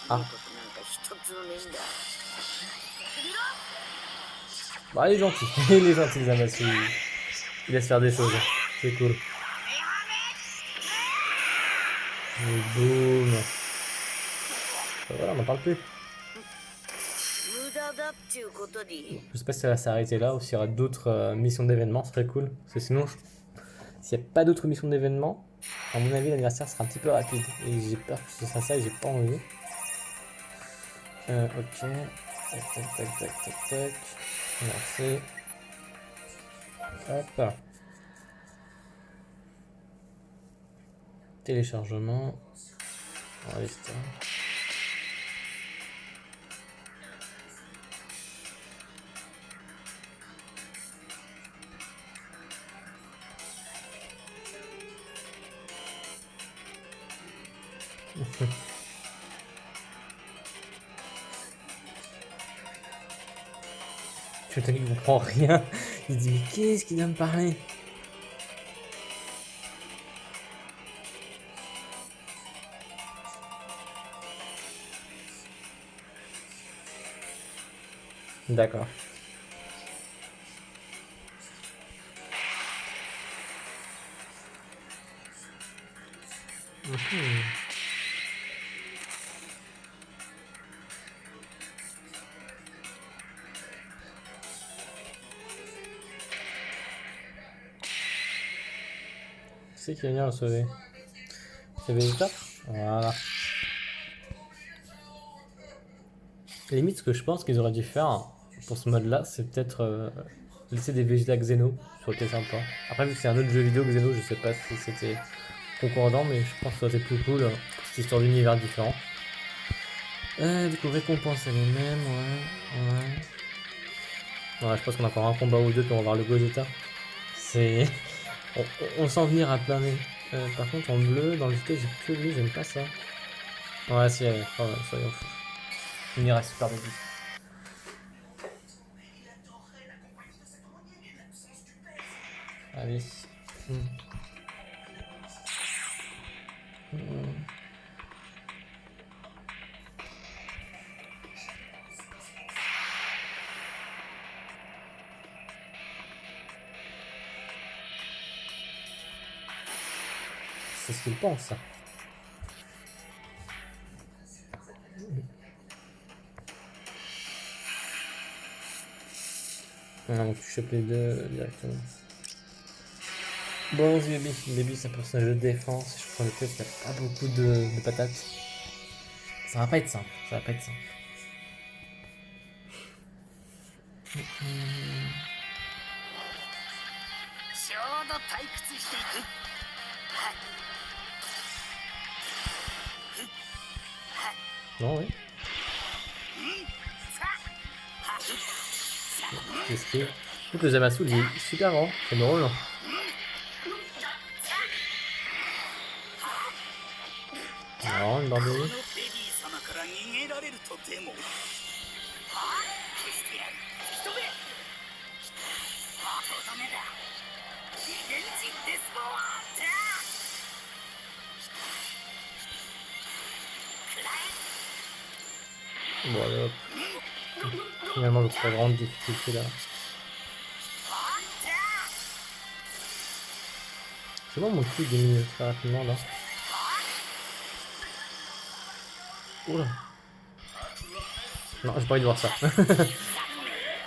Ah. Bah, il est gentil. Il est gentil, Zamasu. Il laisse faire des choses. C'est cool. Et boum. Voilà, on n'en parle plus. Je sais pas si ça va s'arrêter là ou s'il y aura d'autres missions d'événements, ce serait cool. Parce que sinon, s'il n'y a pas d'autres missions d'événements, à mon avis, l'anniversaire sera un petit peu rapide. Et j'ai peur que ce soit ça et j'ai pas envie. Ok. Tac, tac, tac, tac, tac, tac. Lancer. Hop. Téléchargement. Allez, c'est Je ne comprends rien. Il dit mais qu'est-ce qu'il vient me parler? D'accord. C'est qui va venir le sauver? C'est Vegeta? Voilà. Limite, ce que je pense qu'ils auraient dû faire pour ce mode-là, c'est peut-être laisser des Vegeta Xeno. Ça aurait été sympa. Après, vu que c'est un autre jeu vidéo Xeno, je sais pas si c'était concordant, mais je pense que ça aurait été plus cool pour cette histoire d'univers différent. Du coup, récompense elle est même, ouais. Ouais, je pense qu'on a encore un combat ou deux, puis on va voir le Gogeta. C'est. On sent venir à plein nez. Par contre, en bleu, dans le JT, j'ai que lui, j'aime pas ça. Ouais, si, allez, ouais, soyons fous. On ira super vite. Allez. C'est ce qu'il pense, ça. Non, tu chopes les deux directement. Bon, Baby. Baby, c'est un personnage de défense. Je crois que peut-être qu'il n'y a pas beaucoup de patates. Ça va pas être simple. Ça va pas être simple. Non, oui. Qu'est-ce que c'est? Je trouve que Zamasu, il est super grand. C'est drôle. Non, une barre de vie. Bon, allez hop. Finalement, je pas grande difficulté là. C'est bon, mon cul diminue très rapidement là. Oula. Non, j'ai pas envie de voir ça.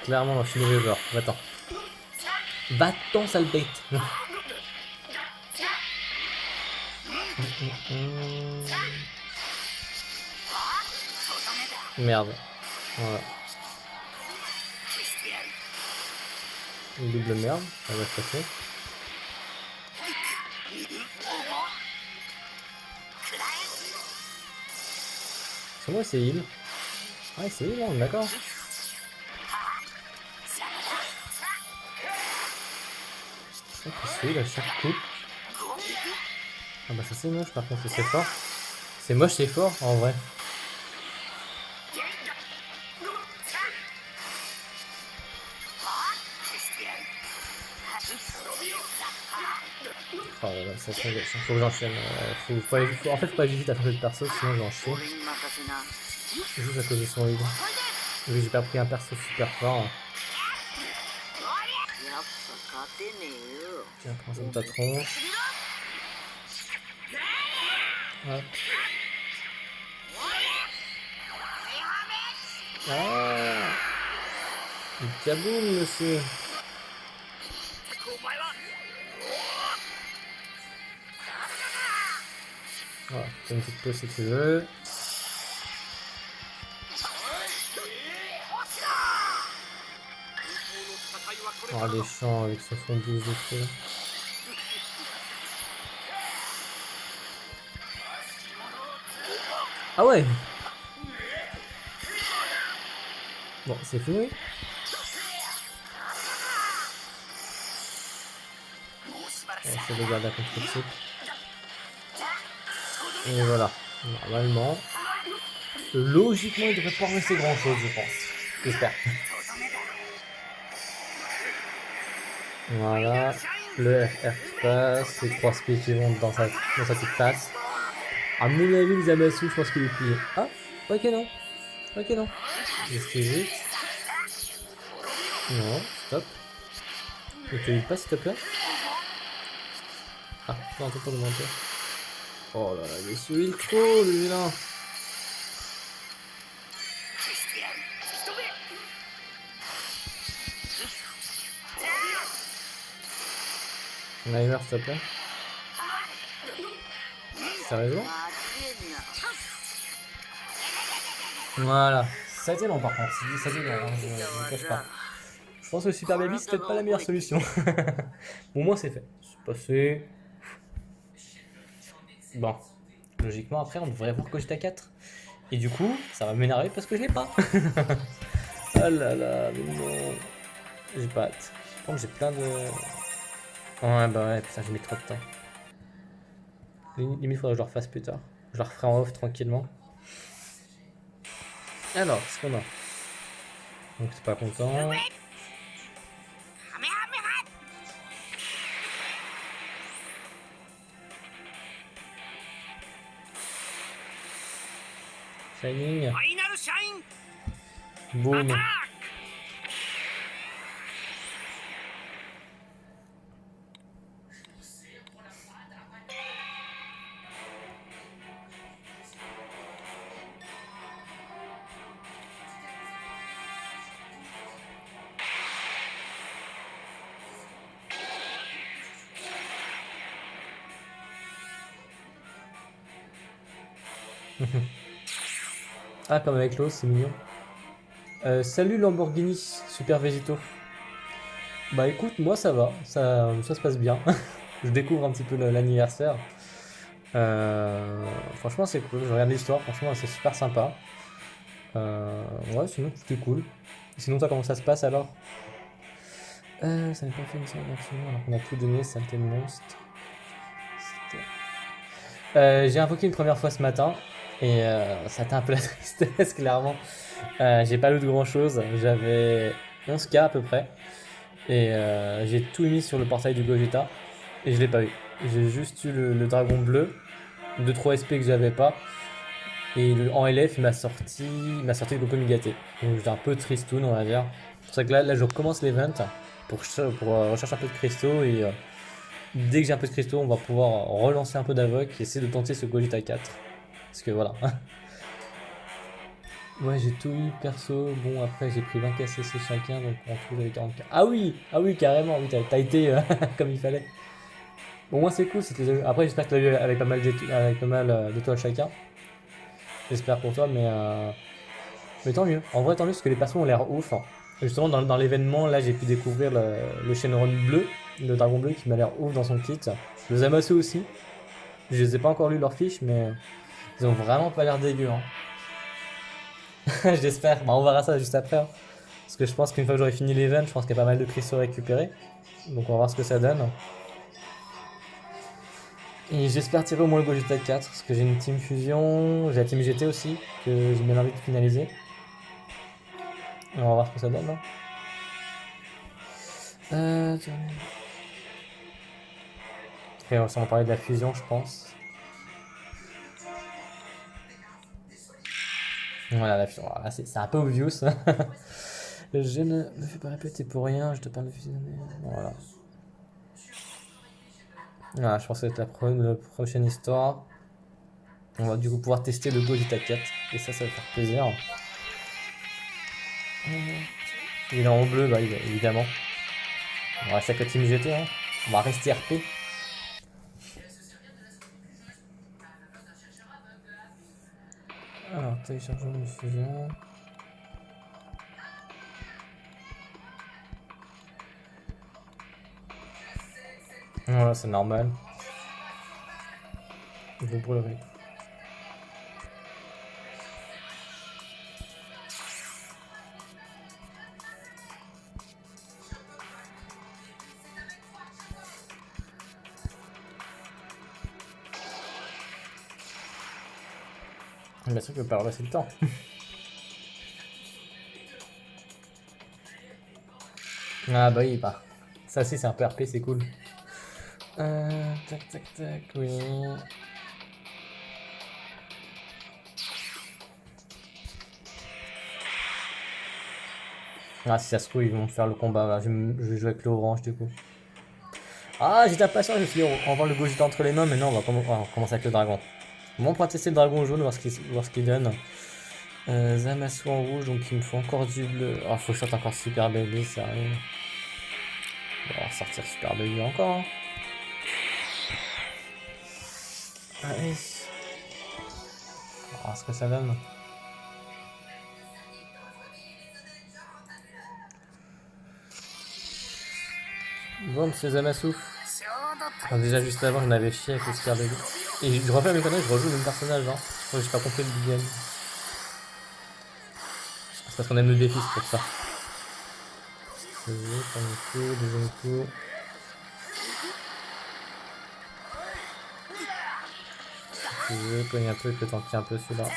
Clairement, non, je suis mauvais joueur. Va-t'en. Va-t'en, sale bête. Merde. Voilà. Une double merde, ça va se passer. C'est moi, c'est il. Ah, c'est il, on est d'accord. C'est vrai que c'est il à chaque coup. Ah bah ça c'est moche par contre, c'est fort. C'est moche, c'est fort en vrai. Oh là là, ça se faut que j'enchaîne. En fait, faut pas hésiter à changer de perso, sinon j'en chie. Juste à cause de son livre. Vu que j'ai pas pris un perso super fort. Tiens, prends ça de ta tronche. Hop. Ah, kaboum, monsieur. Voilà, fais une petite pause si tu veux. Oh, les champs avec son fond douce de feu. Ah ouais. Bon, c'est fini. On essaie de garder la contre-type. Et voilà. Normalement. Logiquement, il devrait pas en rester grand chose, je pense. J'espère. Voilà. Le FR qui passe. Les 3 spies qui vont dans sa petite face. À mon avis, les Zamasu, je pense qu'il est plié. Ah, ok, non. Ok, non. Juste vite. Non, stop. Ne te heal pas, s'il te plaît. Ah, non, t'as pas de mentir. Oh là là, il est sous heal trop, le vilain. Nightmare, s'il te plaît. Sérieusement? Voilà. Ça a été long par contre. Ça a été long, hein, je ne cache pas. Je pense que le Super Baby, c'est peut-être pas la meilleure solution. Bon, au moins, c'est fait. C'est passé. Bon. Logiquement, après, on devrait voir Gogeta 4. Et du coup, ça va m'énerver parce que je l'ai pas. Ah là là, mais non. J'ai pas hâte. Par contre, j'ai plein de. Ouais, bah ouais, putain, j'ai mis trop de temps. Limite, faudrait que je le refasse plus tard. Je le referai en off tranquillement. Alors, qu'est-ce qu'on a? Donc, c'est pas content. Shining. Boom. Ah, comme avec l'eau, c'est mignon. Salut Lamborghini Super Végéto. Bah écoute, moi ça va, ça se passe bien. Je découvre un petit peu l'anniversaire. Franchement, c'est cool. Je regarde l'histoire, franchement, c'est super sympa. Ouais, sinon, tout est cool. Sinon, toi, comment ça se passe alors? Ça n'est pas fait une seule action alors qu'on a tout donné, saleté de monstre. J'ai invoqué une première fois ce matin et ça a un peu la tristesse, clairement. J'ai pas loot grand chose, j'avais 11K à peu près et j'ai tout mis sur le portail du Gogeta et je l'ai pas eu. J'ai juste eu le dragon bleu, 2-3 SP que j'avais pas. Et en LF, il m'a sorti le Goku Migaté. Donc j'étais un peu tristoun, on va dire. C'est pour ça que là je recommence l'event pour rechercher un peu de cristaux. Et dès que j'ai un peu de cristaux, on va pouvoir relancer un peu d'Avoc et essayer de tenter ce Gogeta 4. Parce que voilà. Ouais, j'ai tout eu perso. Bon, après j'ai pris 20 KCC chacun, donc en tout j'avais 40K. Ah oui, carrément, oui, t'as été comme il fallait. Bon, moi c'est cool. Après, j'espère que tu l'as eu avec pas mal d'étoiles chacun. J'espère pour toi, mais tant mieux. En vrai, tant mieux parce que les persos ont l'air ouf, hein. Justement, dans l'événement, là, j'ai pu découvrir le Shenron bleu, le dragon bleu qui m'a l'air ouf dans son kit. Le Zamasu aussi. Je les ai pas encore lu leurs fiches, mais ils ont vraiment pas l'air dégueux, hein. J'espère. Bah, on verra ça juste après, hein. Parce que je pense qu'une fois que j'aurai fini l'event, je pense qu'il y a pas mal de cristaux récupérés. Donc on va voir ce que ça donne. Et j'espère tirer au moins le Gogeta 4 parce que j'ai une team fusion, j'ai la team GT aussi que j'ai bien envie de finaliser. On va voir ce que ça donne, hein. Tiens. Après, on va parler de la fusion, je pense. Voilà, la fusion. Voilà, c'est un peu obvious. Je ne me fais pas répéter pour rien, je te parle de fusionner. Voilà. Voilà, je pense que ça va être la prochaine histoire. On va du coup pouvoir tester le Gogeta 4. Et ça va faire plaisir. Il est en bleu, bah évidemment. On va rester avec la team GT, hein. On va rester RP. Alors, téléchargement de fusion. Voilà, c'est normal. Vous brûlerez. Bien sûr que je vais pas leur laisser le temps. Ah bah oui, bah. Ça aussi, c'est un peu RP, c'est cool. Tac, tac, tac, oui. Ah, si ça se trouve, ils vont faire le combat. Là. Je vais jouer avec l'orange du coup. Ah, j'étais impatient, je me suis dit, on va voir le Gogeta entre les mains, mais non, on va commencer avec le dragon. Bon, on pourra tester le dragon jaune, voir ce qu'il donne. Zamasu en rouge, donc il me faut encore du bleu. Ah, faut que je sorte encore Super Baby, sérieux. Bon, on va sortir Super Baby encore. Hein. Allez. On va voir ce que ça donne. Bon, monsieur Zamasu. Ah, déjà, juste avant, j'en avais chié avec le Super Baby. Et je refais la même connerie, je rejoue le même personnage. Hein. Je crois que j'ai pas compris le game. C'est parce qu'on aime le défi, c'est pour ça. Vas-y, premier coup, deuxième coup. Si tu veux, cogne un peu, il peut tanker un peu celui-là.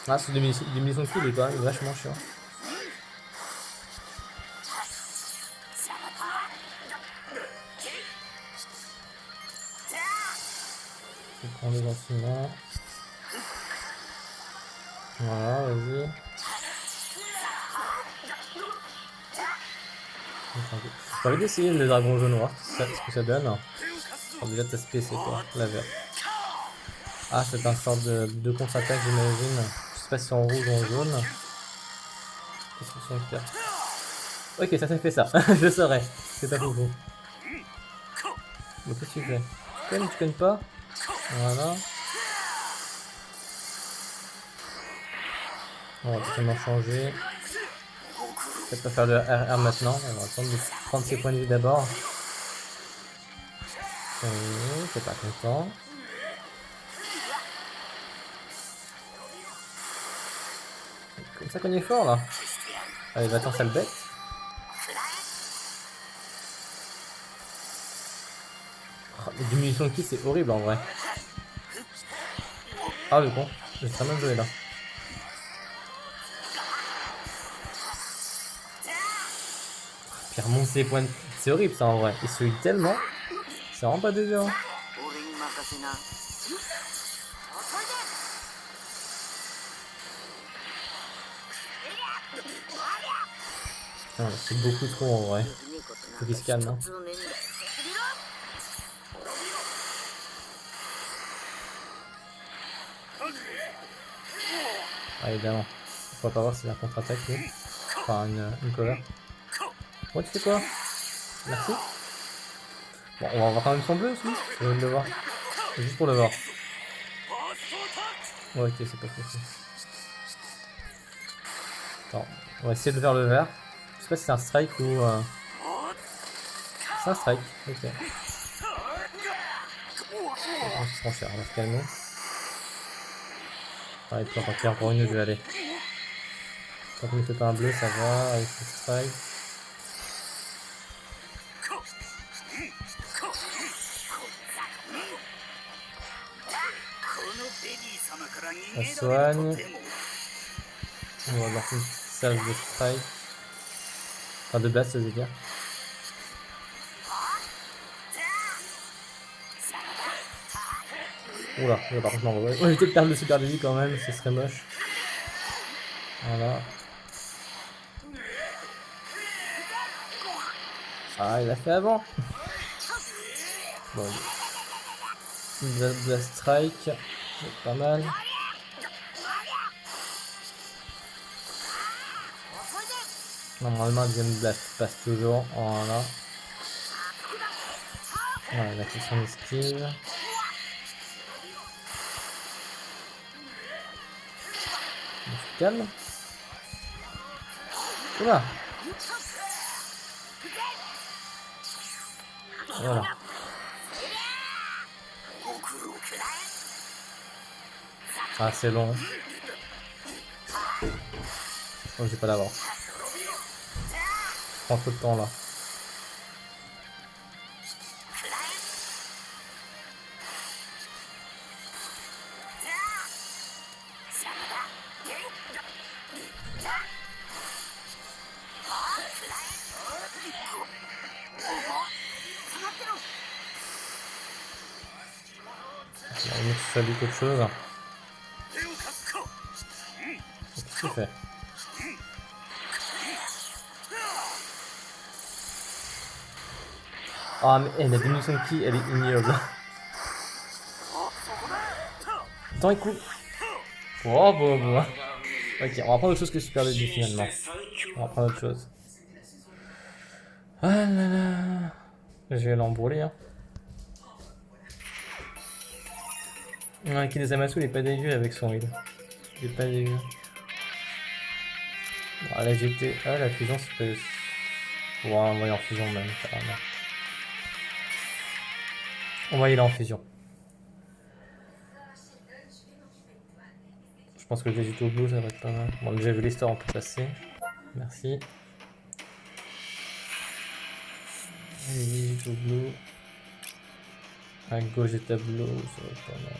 Ah, ce demi-son de kill est quand même vachement chiant. Je prends les gentiment. Voilà, vas-y. J'ai envie d'essayer le dragon jaune noir, ce que ça donne. Alors déjà tester c'est quoi, la verte. Ah, c'est un sort de contre-attaque j'imagine. Je sais pas si c'est en rouge ou en jaune. Construction claire. Ok, ça fait ça. Je saurais. C'est pas foufou. Mais qu'est-ce que tu fais? Tu connais pas? Voilà. On va totalement changer. Peut-être pas faire le RR maintenant. On va attendre de prendre ses points de vie d'abord. T'es pas content. Comme ça qu'on est fort là. Allez, va-t'en, sale bête. Oh, les diminutions de ki, c'est horrible en vrai. Ah, le con. J'ai très mal joué là. Puis il remonte ses points de... C'est horrible ça en vrai. Il se heal tellement. C'est vraiment pas dégueu. Putain, c'est beaucoup trop en vrai. Faut qu'il se calme. Hein. Ah, évidemment. On va pas voir si c'est la contre-attaque lui. Enfin, une cover. Ouais, tu fais quoi? Merci. Bon, on va voir quand même son bleu aussi. Je veux le voir. Juste pour le voir. Ouais, ok, c'est pas possible. Attends, on va essayer de faire le vert. Je sais pas si c'est un strike ou. C'est un strike, ok. On se prend cher, on va se calmer. Ah, et puis on va tenter encore une, je vais aller. Tant qu'on ne fait pas un bleu, ça va avec le strike. On soigne. On va avoir une salve de strike. Enfin, de blast, je veux dire. Oula, par contre, on va éviter de perdre le super baby quand même, ce serait moche. Voilà. Ah, il a fait avant. Bon, blast strike, c'est pas mal. Normalement, le deuxième blast passe toujours. Voilà. Voilà, il a fait son esquive. On se calme. Oula. Voilà. Ah, c'est long. Oh, j'ai pas d'avoir. Je prends trop de temps là. On met ça lui quelque chose. Qu'est-ce qu'il fait? Ah mais la diminution de ki elle est ignoble. Attends écoute. Oh bon. Ok, on va prendre autre chose que Super Baby finalement. On va prendre autre chose. Ah là là. Je vais l'embrouiller hein. Ouais, Kinesamatsu il est pas dégueu avec son heal. Il est pas dégueu. Bon, là j'étais. Ah la fusion c'est pas. Ouais, on va y aller en fusion même carrément. On va y aller en fusion. Je pense que le Vegito Blue ça va être pas mal. Bon déjà vu l'histoire on peut passer. Merci. Allez, Vegito Blue. Un Gogeta Blue, ça va être pas mal.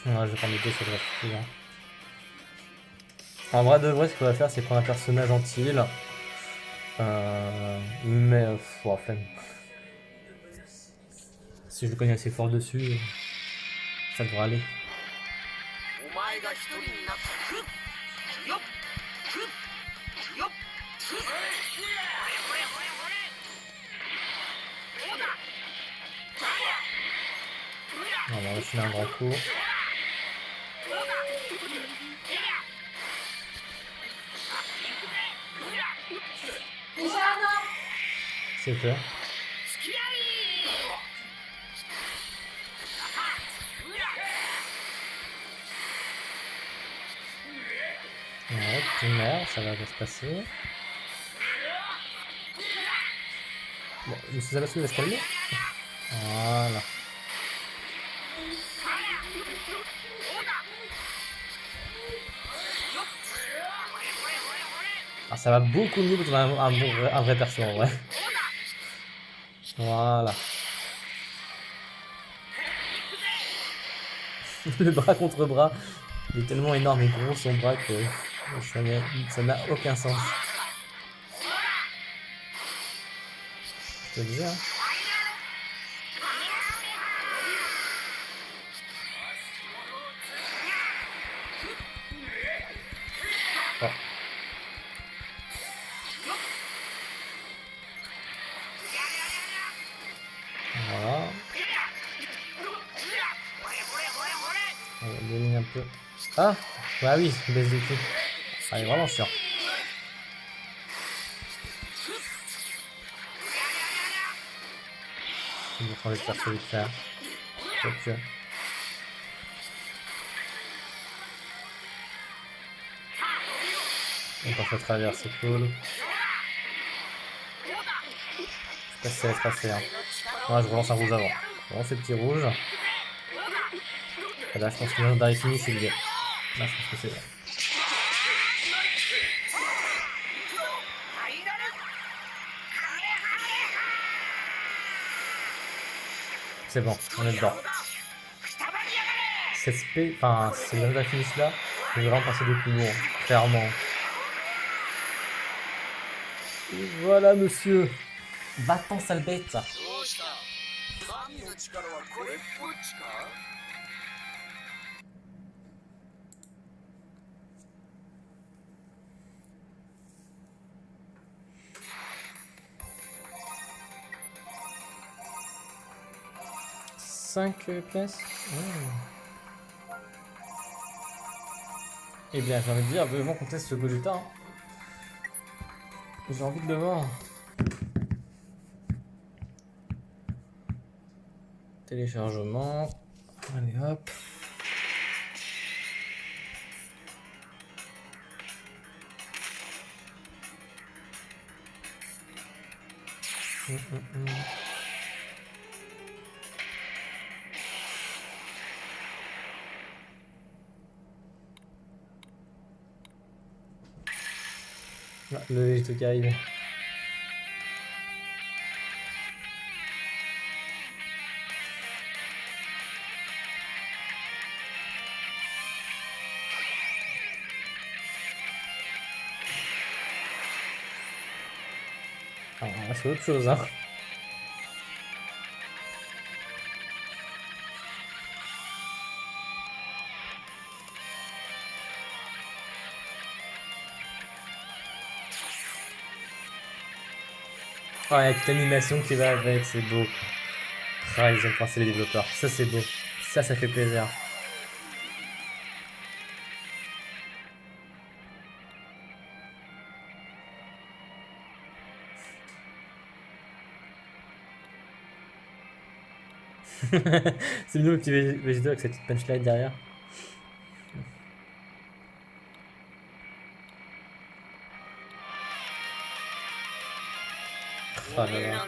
Ouais, je vais prendre les deux, ça devrait suffire. En vrai de vrai, ce qu'on va faire, c'est prendre un personnage anti-heal. Mais, flemme. Si je le connais assez fort dessus, ça devrait aller. On va enchaîner un grand coup. C'est fait. Ouais, primaire, ça va bien se passer. Bon, M. Sabatsu va se calmer. Voilà. Ah, ça va beaucoup mieux quand on a un vrai perso en vrai. Voilà. Le bras contre bras, il est tellement énorme et gros son bras que ça n'a aucun sens. Je te le disais, hein. Oh. Voilà. On va donner un peu. Ah, bah oui, baisse de cul. Ça est vraiment chiant. Je vais changer de perso vite fait. Quoique. On passe à travers, c'est cool. Je sais pas si ça va être assez. Hein. Ouais, je relance un rouge avant. Je relance le petit rouge. Et là, je pense que dans les finis, c'est le gars. Là, je pense que c'est bon. C'est bon, on est dedans. Cette spé, enfin, c'est le finish là, je vais vraiment passer des plus lourds, clairement. Et voilà, monsieur. Va-t'en, sale bête. Pièces. Eh bien, j'ai envie de dire, vivement qu'on teste ce Gogeta. Hein. J'ai envie de le voir. Téléchargement. Allez hop. Ah, le végéto qui arrive. Ah, c'est autre chose, hein. Ah, il y a toute l'animation qui va avec, c'est beau. Ah, ils ont pensé les développeurs. Ça, c'est beau. Ça fait plaisir. C'est mignon le petit végéto avec cette petite punchline derrière. Oh là là.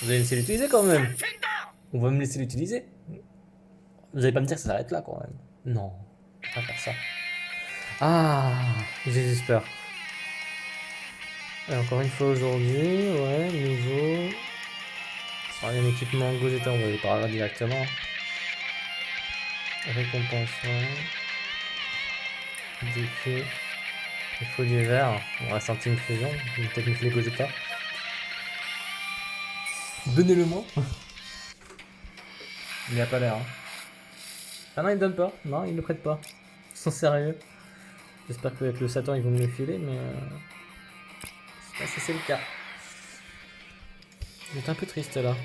Vous allez me laisser l'utiliser quand même. On va me laisser l'utiliser. Vous allez pas me dire que ça s'arrête là quand même. Non, on va pas faire ça. Ah, j'ai juste peur. Et encore une fois aujourd'hui, ouais, nouveau. Sur un équipement Gogeta, on va aller par là directement. Récompense, ouais. Défi. Il faut du vert. On reste en team fusion. On va peut-être me filer Gogeta. Donnez-le moi. Il a pas l'air. Hein. Ah non, il donne pas. Non, il le prête pas. Ils sont sérieux. J'espère qu'avec le Satan, ils vont me le filer, mais je sais pas si c'est le cas. J'étais un peu triste là.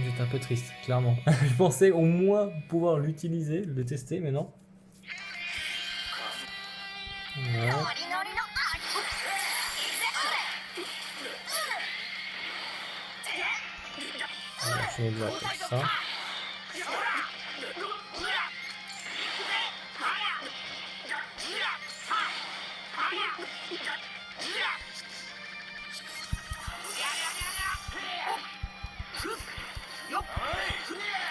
J'étais un peu triste, clairement. Je pensais au moins pouvoir l'utiliser, le tester, mais non. Ouais. On va enchaîner direct avec ça.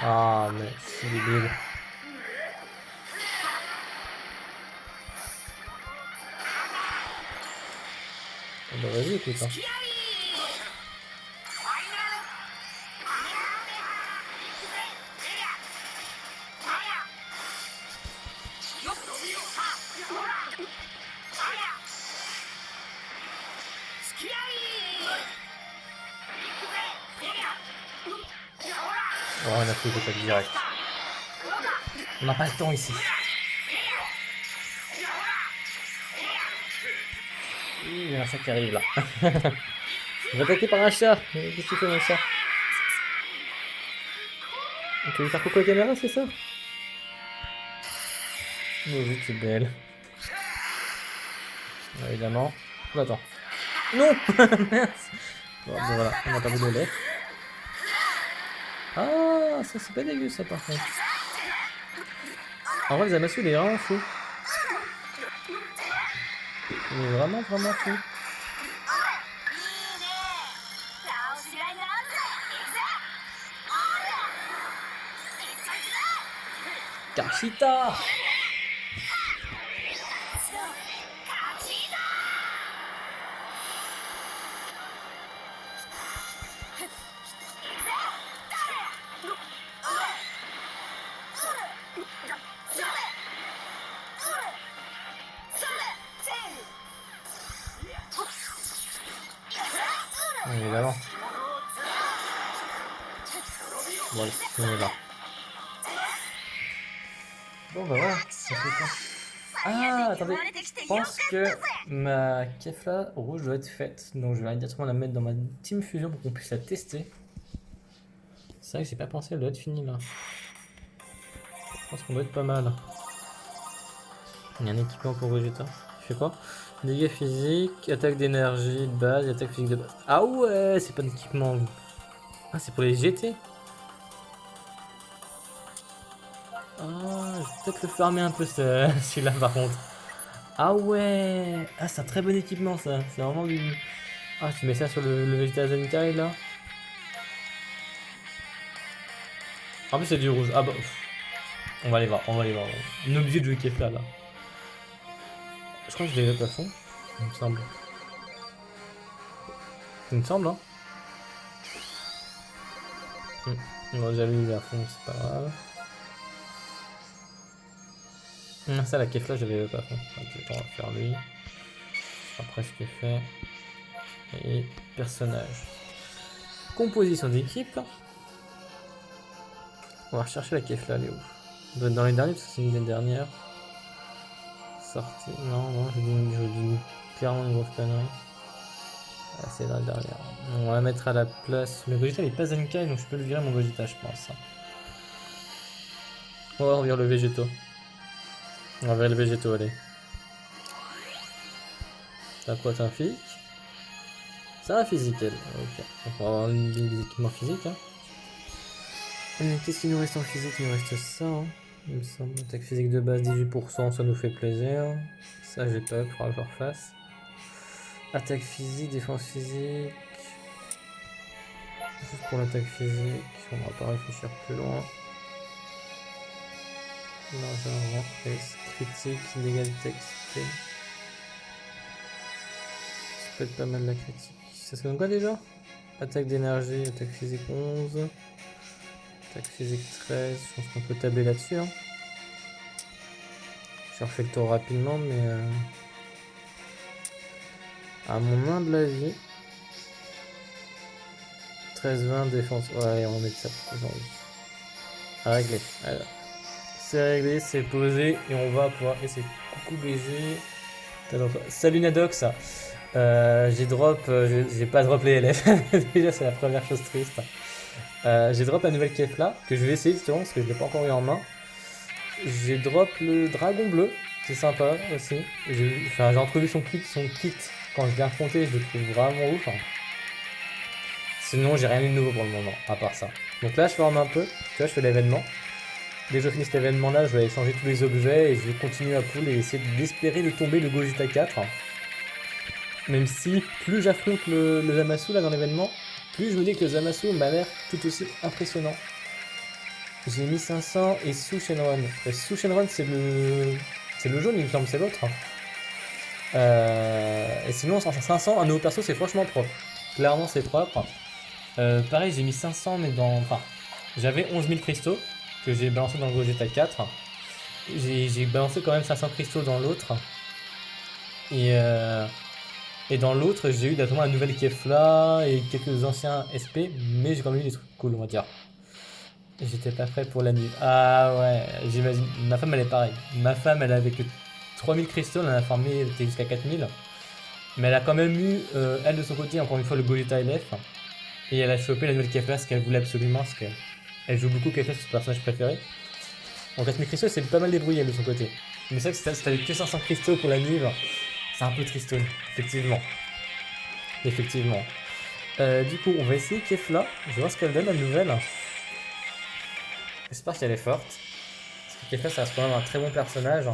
Ah, mais c'est débile. Bah vas-y, écoute. Hein. Oh, on a fait le top direct. On n'a pas le temps ici. Il y a un chat qui arrive là. On va attaquer par un chat. Qu'est-ce que tu fais, mon chat? On peut lui faire coucou à la caméra, c'est ça? Oh, oui, c'est belle. Évidemment. Oh, attends. Non. Mince. Bon, voilà, on a perdu le lait. Ah, ça c'est pas dégueu ça par contre. En vrai, Zamasu il est vraiment fou. Il est vraiment fou. Kashita! Évidemment. Bon, on est là. Bon, bah voilà, ça fait quoi? Ah, attendez, je pense que ma Kefla rouge doit être faite. Donc je vais directement la mettre dans ma Team Fusion pour qu'on puisse la tester. C'est vrai que j'ai pas pensé, elle doit être finie là. Je pense qu'on doit être pas mal. Il y a un équipement pour Vegeta. Il fait quoi? Dégâts physiques, attaque d'énergie de base, attaque physique de base. Ah ouais, c'est pas d'équipement. Ah, c'est pour les GT. Ah, je vais peut-être le farmer un peu celui-là par contre. Ah ouais. Ah, c'est un très bon équipement ça. C'est vraiment du... Ah, tu mets ça sur le Vegeta Zenkai là. En plus c'est du rouge. Ah bah... pff. On va aller voir, on va aller voir. On est obligé de jouer Kefla là. Je crois que je l'ai au plafond. Il me semble. Il me semble, hein. Bon, j'avais eu à fond, c'est pas grave. Ça, la Kefla, j'avais au plafond. Ok, on va faire lui. Ce sera presque fait. Et personnage. Composition d'équipe. On va rechercher la Kefla, elle est où? Elle doit être dans les derniers, parce que c'est une des dernières. Sortie. Non, non, je dis clairement une grosse connerie. Ah, c'est dans la dernière. On va la mettre à la place. Le Vegeta il est pas Zenkai, donc je peux le virer mon Vegeta, je pense. On va revenir le Végéto. On va virer le Végéto, allez. T'as quoi, t'as un physique? C'est un physique, elle. Ok. Donc on va avoir des équipements physiques. Hein. Qu'est-ce qu'il nous reste en physique? Il nous reste ça. Hein. Il me semble. Attaque physique de base 18%, ça nous fait plaisir. Ça, j'ai pas, faudra que je le refasse. Attaque physique, défense physique. Juste pour l'attaque physique, on va pas réfléchir plus loin. Largeur, S, critique, dégâts de texte. Ça peut être pas mal la critique. Ça se donne quoi déjà? Attaque d'énergie, attaque physique 11. Attaque physique 13, je pense qu'on peut tabler là-dessus. Hein. Je refais le tour rapidement, mais à mon humble avis, 13-20 défense. Ouais, on va mettre ça aujourd'hui. À régler. Alors. C'est réglé, c'est posé et on va pouvoir. Et c'est coucou BG. Salut Nadox. J'ai drop. J'ai pas drop les LF. Déjà, c'est la première chose triste. J'ai drop la nouvelle Kefla que je vais essayer justement parce que je l'ai pas encore eu en main. J'ai drop le dragon bleu, c'est sympa aussi. J'ai entrevu son kit quand je l'ai affronté, je le trouve vraiment ouf. Sinon, j'ai rien eu de nouveau pour le moment, à part ça. Donc là, je forme un peu, tu vois, je fais l'événement. Dès que je finis cet événement là, je vais échanger tous les objets et je vais continuer à pull et essayer d'espérer de tomber le Gogeta 4. Même si plus j'affronte le Zamasu là dans l'événement, plus je me dis que le Zamasu m'a l'air tout aussi impressionnant. J'ai mis 500 et Su Shenron. Su Shenron c'est le jaune il me semble, c'est l'autre. Et sinon 500, un nouveau perso c'est franchement propre. Clairement c'est propre. Pareil j'ai mis 500 mais dans... Enfin, j'avais 11 000 cristaux que j'ai balancé dans le Gogeta 4. J'ai balancé quand même 500 cristaux dans l'autre. Et dans l'autre, j'ai eu notamment la nouvelle Kefla et quelques anciens SP, mais j'ai quand même eu des trucs cool, on va dire. J'étais pas prêt pour la nuit. Ah ouais, j'imagine. Ma femme, elle est pareille. Ma femme, elle avait que 3000 cristaux, elle en a farmé, elle était jusqu'à 4000. Mais elle a quand même eu, elle de son côté, encore une fois, le Gogeta LF. Et elle a chopé la nouvelle Kefla, ce qu'elle voulait absolument, parce qu'elle joue beaucoup Kefla, c'est son personnage préféré. En 4000 cristaux, c'est pas mal débrouillé de son côté. Mais c'est vrai que si t'avais que 500 cristaux pour la nuit, c'est un peu tristoun, effectivement. Effectivement. Du coup, on va essayer Kefla. Je vais voir ce qu'elle donne, la nouvelle. J'espère qu'elle est forte. Parce que Kefla, ça reste quand même un très bon personnage.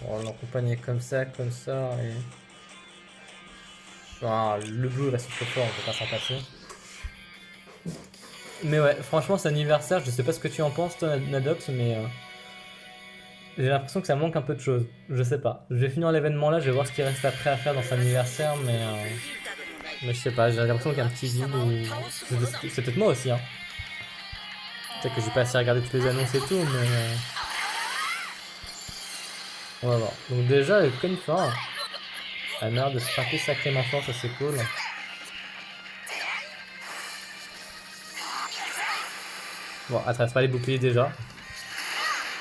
On va l'accompagner comme ça, et... Enfin, le bleu reste trop fort, on peut pas s'en passer. Mais ouais, franchement, c'est anniversaire. Je sais pas ce que tu en penses, toi, Nadox, mais... j'ai l'impression que ça manque un peu de choses. Je sais pas. Je vais finir l'événement là, je vais voir ce qu'il reste après à faire dans son anniversaire, mais je sais pas, j'ai l'impression qu'il y a un petit vide ou... C'est peut-être moi aussi, hein. Peut-être que j'ai pas assez regardé toutes les annonces et tout, mais... on va voir. Donc déjà, elle est comme fort. Elle a l'air de se frapper sacrément fort, ça c'est cool. Bon, elle traverse pas les boucliers déjà.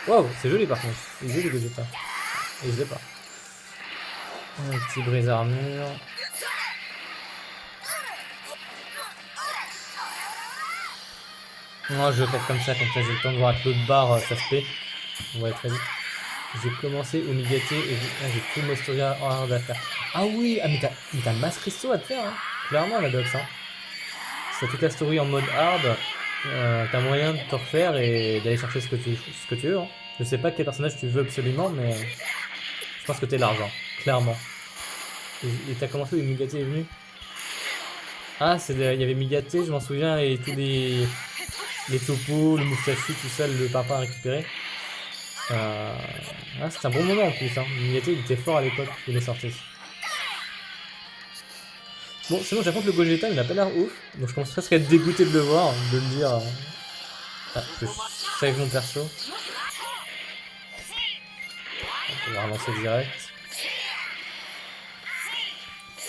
Wow, c'est joli par contre. Il est joli que j'ai pas. Et je l'ai pas. Un petit brise armure. Non, je vais faire comme ça j'ai le temps de voir avec l'autre barre, ça se paie. On va aller très vite. J'ai commencé au Migate et j'ai tout le Mostoria en hard à faire. Ah oui, ah mais t'as masse cristaux à te faire, hein. Clairement la dox, hein. c'est toute la story en mode hard, t'as moyen de te refaire et d'aller chercher ce que tu veux. Hein. Je sais pas quel personnage tu veux absolument, mais je pense que t'es large, hein, clairement. Et t'as commencé où Migate est venu? Ah, il y avait Migate, je m'en souviens, et tous les topos, le moustachu, tout ça, le papa récupéré. Ah, c'était un bon moment en plus. Hein. Migate, il était fort à l'époque où il est sorti. Bon, sinon, j'affronte le Gogeta, il n'a pas l'air ouf. Donc, je commence presque à être dégoûté de le voir, de le dire. Ah, je save mon perso. On va relancer direct.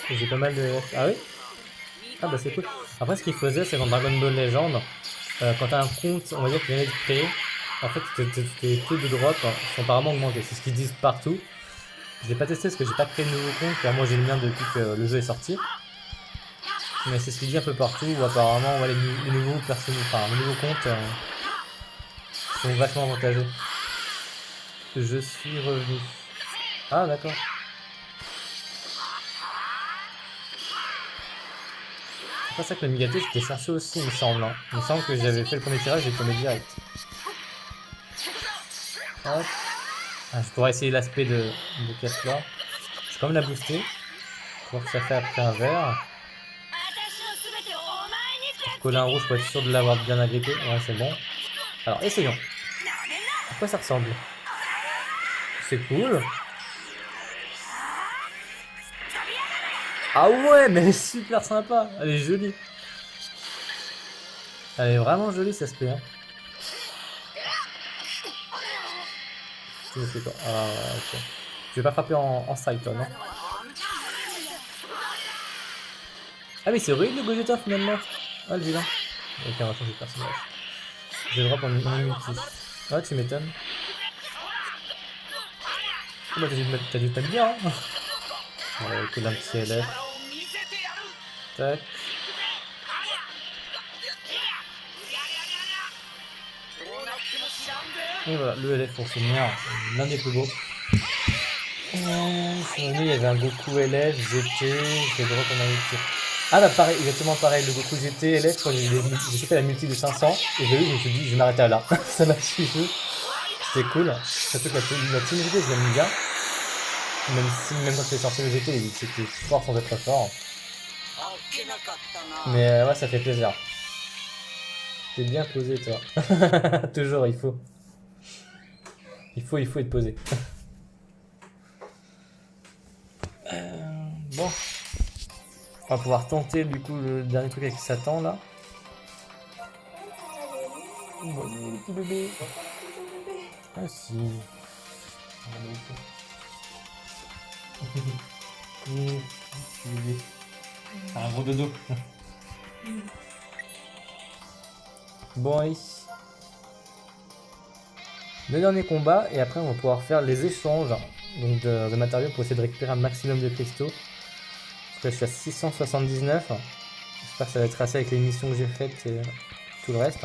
J'ai pas mal de. Ah oui? Ah bah c'est cool. Après, ce qu'il faisait, c'est dans Dragon Ball Legend, quand t'as un compte, on va dire, qui vient d'être créé, en fait, tes taux de drop sont apparemment augmentés. C'est ce qu'ils disent partout. Je l'ai pas testé parce que j'ai pas créé de nouveau compte, car moi j'ai le mien depuis que le jeu est sorti. Mais c'est ce qu'il dit un peu partout, où apparemment ouais, les nouveaux personnages, enfin les nouveaux comptes sont vachement avantageux. Je suis revenu. Ah d'accord. C'est pas ça que le Migate j'étais cherché aussi, il me semble. Hein. Il me semble que j'avais fait le premier tirage, j'ai tombé direct. Hop. Ah, je pourrais essayer l'aspect de Kefla. Je vais quand même la booster. Pour voir ce que ça fait après un verre. Pour coller un rouge pour être sûr de l'avoir bien agrippé. Ouais, c'est bon. Alors, essayons. À quoi ça ressemble? C'est cool. Ah ouais, mais elle est super sympa. Elle est jolie. Elle est vraiment jolie, cet aspect. Hein. Tu me fais quoi? Ah ouais, ok. Je vais pas frapper en side, toi, non? Ah mais c'est rude le Gogeta finalement. Ah le vilain. Ok, on va changer de personnage. J'ai le droit pour mon multi. Ah tu m'étonnes. Oh, bah t'as dû te mettre bien hein. Ouais, que d'un petit LF. Tac. Et voilà, le LF pour finir. L'un des plus beaux. Sur le nez, il y avait un Goku LF, GT, j'ai le droit qu'on a multi. Ah bah pareil, exactement pareil, le Goku GT LF, quand j'ai fait la multi de 500, et j'ai vu, je me suis dit, je vais m'arrêter là. Ça m'a suffi. C'était cool. Surtout que la team GT, je l'aime bien. Même quand c'est sorti le GT, c'était fort sans être fort. Mais ouais, ça fait plaisir. T'es bien posé, toi. Toujours, il faut. Il faut être posé. Bon. On va pouvoir tenter, du coup, le dernier truc avec Satan, là. Bon, le petit bébé. Ah si. Un gros dodo. Bon, allez. Le dernier combat, et après on va pouvoir faire les échanges donc de matériaux pour essayer de récupérer un maximum de cristaux. Parce que je suis à 679. J'espère que ça va être assez avec les missions que j'ai faites et tout le reste.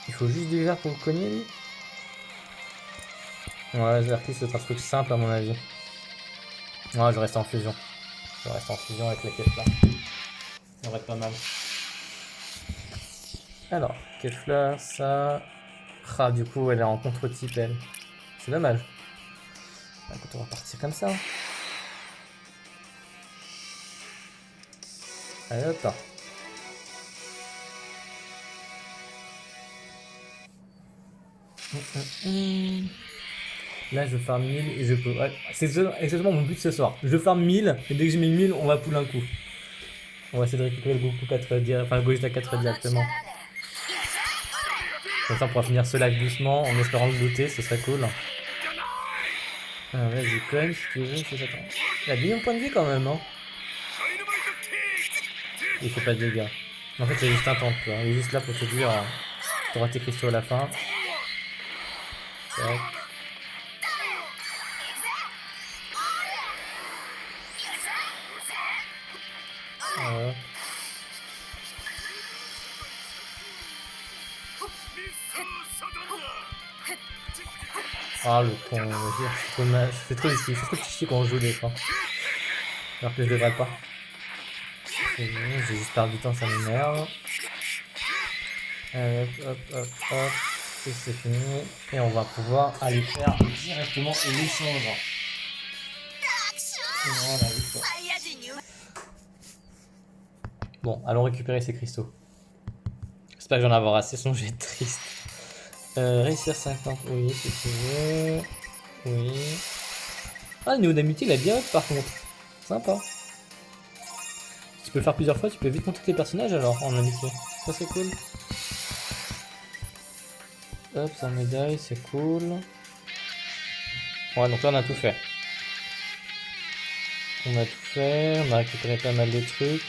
Il faut juste du verre pour le cogner, lui. Ouais, Zerkis, c'est un truc simple à mon avis. Ouais, je reste en fusion. Je reste en fusion avec la Kefla. Ça va être pas mal. Alors, Kefla, ça. Ah, du coup, elle est en contre-type, elle. C'est dommage. Écoute, on va partir comme ça. Allez, hop. Là, je farm 1000 et je peux. Ouais, c'est exactement mon but ce soir. Je farm 1000 et dès que j'ai mis 1000, on va pull un coup. On va essayer de récupérer le Goku 4 direct, enfin le Gogeta 4 directement. Comme ça, on pourra finir ce live doucement en espérant le looter, ce serait cool. Vas-y, cogne si tu veux, c'est ça. Il a bien de points de vie quand même, hein. Il fait pas de dégâts. En fait, c'est juste un temple, quoi. Il est juste là pour te dire t'auras tes cristaux à la fin. Tac. Voilà. Ah le con, je fais trop ici, je fais trop de chichi quand on joue des fois. Alors que je devrais pas. C'est bon, j'ai juste perdu du temps, ça m'énerve. Allez, hop, hop, hop. Et c'est fini. Et on va pouvoir aller faire directement l'échange. Voilà, victoire. Bon, allons récupérer ces cristaux. J'espère que j'en avoir assez, sinon je vais être triste. Réussir 50, oui, c'est ce que je veux. Oui. Ah, le niveau d'amitié, il a bien up par contre. Sympa. Tu peux le faire plusieurs fois, tu peux vite monter tes personnages alors en amitié. Ça c'est cool. Hop, 100 médailles, c'est cool. Ouais, donc là on a tout fait. On a tout fait, on a récupéré pas mal de trucs.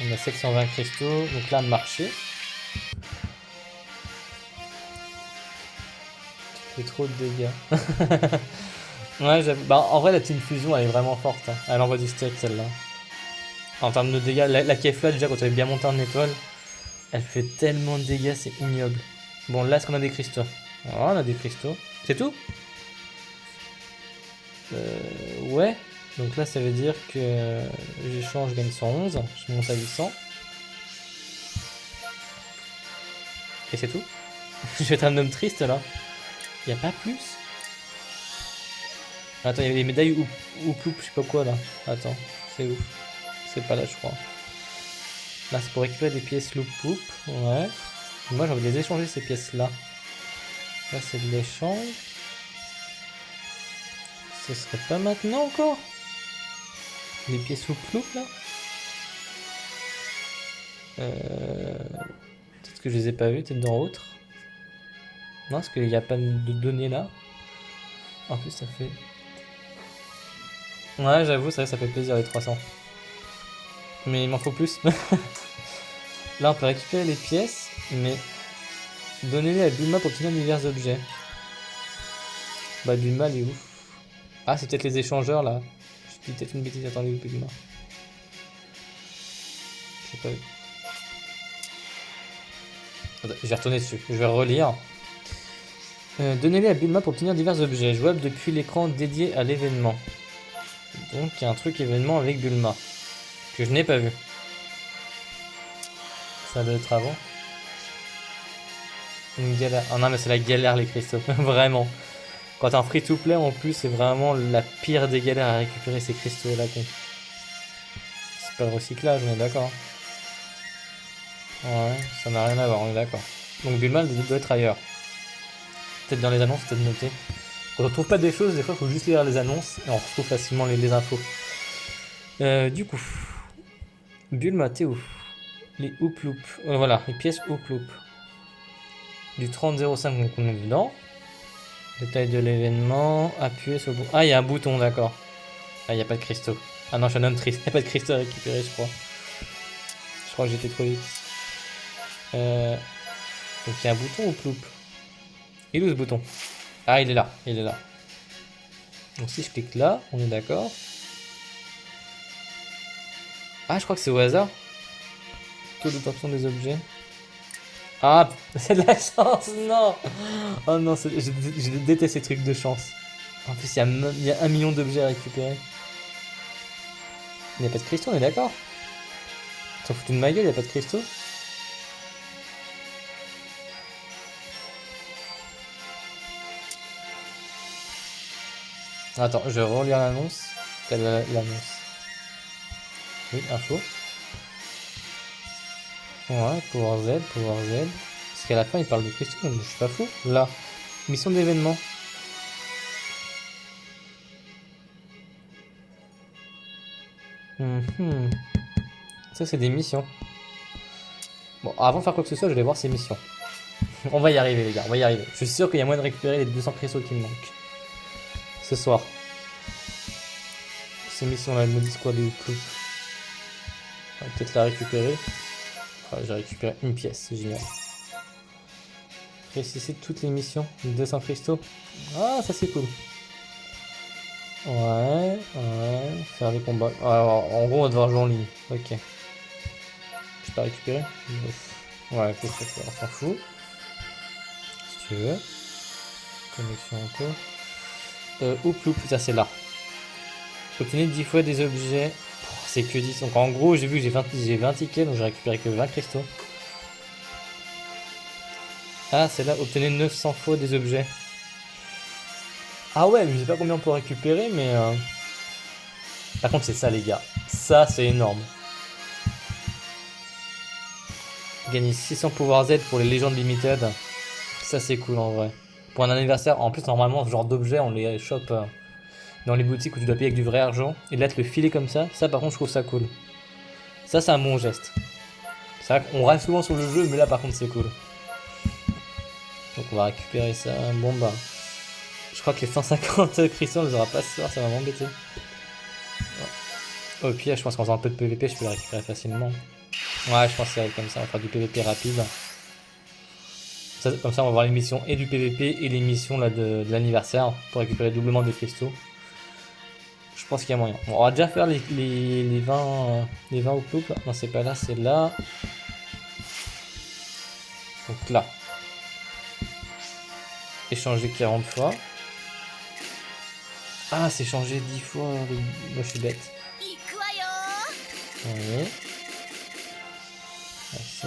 On a 720 cristaux, donc là marché. C'est trop de dégâts. Ouais, bah, en vrai la team fusion elle est vraiment forte. Hein. Elle envoie du steak celle-là. En termes de dégâts, la Kefla déjà quand elle est bien montée en étoile, elle fait tellement de dégâts, c'est ignoble. Bon là est-ce qu'on a des cristaux? Oh, on a des cristaux. C'est tout? Ouais. Donc là ça veut dire que j'échange, je gagne 111, je monte à 800. Et c'est tout. Je vais être un homme triste là. Y a pas plus? Attends, il y avait les médailles ou ploup, je sais pas quoi là. Attends, c'est où? C'est pas là, je crois. Là, c'est pour récupérer des pièces loop poop. Ouais. Moi, j'ai envie de les échanger ces pièces là. Là, c'est de l'échange. Ce serait pas maintenant encore? Les pièces loop poop là? Peut-être que je les ai pas vues, peut-être dans autre. Non, parce qu'il n'y a pas de données là. En plus, ça fait. Ouais, j'avoue, c'est vrai, ça fait plaisir les 300. Mais il m'en faut plus. Là, on peut récupérer les pièces, mais donnez-les à Bulma pour obtenir divers objets. Bah, Bulma, elle est ouf. Ah, c'est peut-être les échangeurs là. Je dis peut-être une bêtise, attendez, où Bulma? Je sais pas. Attends, je vais retourner dessus, je vais relire. Donnez-les à Bulma pour obtenir divers objets, jouables depuis l'écran dédié à l'événement. Donc, il y a un truc événement avec Bulma que je n'ai pas vu. Ça doit être avant. Une galère. Oh non, mais c'est la galère, les cristaux. Vraiment. Quand t'es en free to play, en plus, c'est vraiment la pire des galères à récupérer ces cristaux là. C'est pas le recyclage, on est d'accord. Ouais, ça n'a rien à voir, on est d'accord. Donc Bulma doit être ailleurs. Peut-être dans les annonces, peut-être noté. Quand on trouve pas des choses, des fois, il faut juste lire les annonces et on retrouve facilement les infos. Du coup, Bulma, t'es où? Les hoop-loop. Voilà, les pièces hoop-loop. Du 3005, donc on est dedans. Détail de l'événement, appuyer sur le bouton. Ah, il y a un bouton, d'accord. Ah, il n'y a pas de cristaux. Ah non, je suis un homme triste. Il n'y a pas de cristaux à récupérer, je crois. Je crois que j'étais trop vite. Donc il y a un bouton ou ploup? Il est où ce bouton? Ah, il est là, il est là. Donc si je clique là, on est d'accord. Ah, je crois que c'est au hasard. Taux d'obtention des objets. Ah, c'est de la chance, non. Oh non, je déteste ces trucs de chance. En plus, il y a 1 million d'objets à récupérer. Il n'y a pas de cristaux, on est d'accord? T'en fous de ma gueule, il n'y a pas de cristaux? Attends, je vais relire l'annonce. Quelle est l'annonce? Oui, info. Ouais, Power Z, Power Z. Parce qu'à la fin, il parle de cristaux, donc je suis pas fou. Là, mission d'événement. Ça, c'est des missions. Bon, avant de faire quoi que ce soit, je vais voir ces missions. On va y arriver, les gars, on va y arriver. Je suis sûr qu'il y a moyen de récupérer les 200 cristaux qui me manquent. Ce soir. Ces missions-là, elles me disent quoi, les houploups? On va peut-être la récupérer. Ah, j'ai récupéré une pièce, c'est génial. Réussissez toutes les missions, 200 cristaux. Ah, ça c'est cool. Ouais, ouais, faire les combats. Alors, en gros, on va devoir jouer en ligne. Ok. Je peux pas récupérer? Ouais, faut que on s'en fout. Si tu veux. Connexion en cours. Houploup, ça c'est là. Obtenez 10 fois des objets. Oh, c'est que 10. Donc en gros, j'ai vu que j'ai 20 tickets, donc j'ai récupéré que 20 cristaux. Ah, c'est là, obtenez 900 fois des objets. Ah ouais, mais je sais pas combien on peut récupérer, mais... Par contre, c'est ça, les gars. Ça, c'est énorme. Gagner 600 pouvoirs Z pour les légendes limited. Ça, c'est cool, en vrai. Pour un anniversaire, en plus, normalement, ce genre d'objets, on les chope dans les boutiques où tu dois payer avec du vrai argent. Et là, te le filer comme ça, par contre, je trouve ça cool. Ça, c'est un bon geste. C'est vrai qu'on reste souvent sur le jeu, mais là, par contre, c'est cool. Donc, on va récupérer ça. Bon, bah... Je crois que les 150 cristaux, on les aura pas ce soir, ça va m'embêter. Au pire, je pense qu'en faisant un peu de PVP, je peux les récupérer facilement. Ouais, je pense que ça va être comme ça, on va faire du PVP rapide. Ça, comme ça, on va voir les missions et du PVP et les missions là, de l'anniversaire pour récupérer doublement des cristaux. Je pense qu'il y a moyen. Bon, on va déjà faire les 20 au couple. Non, c'est pas là, c'est là. Donc là. Échanger 40 fois. Ah, c'est changé 10 fois. Moi, je suis bête. Oui. Merci.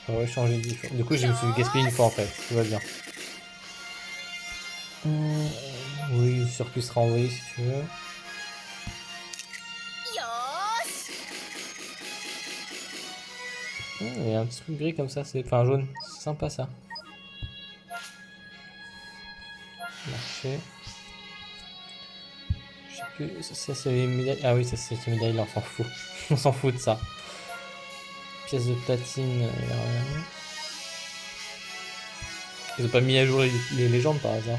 On va changer 10 fois. Du coup, je me suis gaspillé une fois en fait. Tout va bien. Oui, le circuit sera envoyé si tu veux. Il y a un petit truc gris comme ça, enfin jaune. C'est sympa ça. Marché. Je sais plus. Ça c'est les médailles. Ah oui, ça c'est les médailles là, on s'en fout. On s'en fout de ça. Pièce de platine, il y a rien. Ils ont pas mis à jour les légendes par hasard.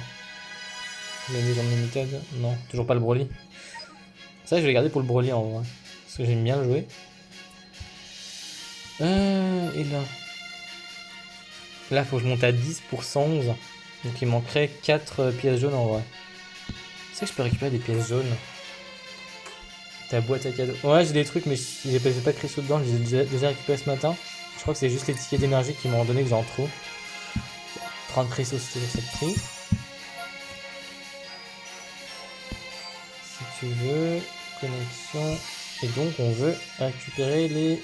Les légendes limited. Non, toujours pas le Broly. Ça, je vais garder pour le Broly en vrai. Parce que j'aime bien le jouer. Et là. Là, faut que je monte à 10 pour 111. Donc il manquerait 4 pièces jaunes en vrai. C'est que je peux récupérer des pièces jaunes. Ta boîte à cadeaux. Ouais, j'ai des trucs, mais j'ai pas de cristaux dedans. J'ai déjà récupéré ce matin. Je crois que c'est juste les tickets d'énergie qui m'ont donné que j'en trouve. 30 cristaux, c'est toujours cette prix. Si tu veux. Connexion. Et donc, on veut récupérer les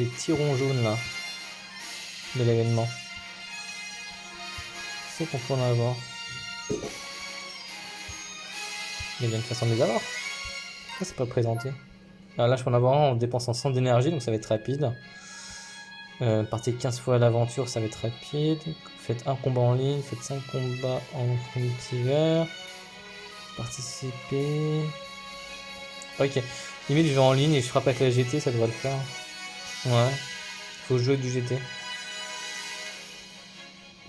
petits ronds jaunes là. De l'événement. C'est qu'on peut en avoir. Il y a une façon de les avoir. Pourquoi c'est pas présenté? Alors là, je peux en avoir un en dépensant 100 d'énergie, donc ça va être rapide. Partez 15 fois à l'aventure, ça va être rapide. Faites un combat en ligne, faites 5 combats en multivers. Participer. Ok. Limite, je vais en ligne et je frappe avec la GT, ça devrait le faire. Ouais. Faut jouer avec du GT.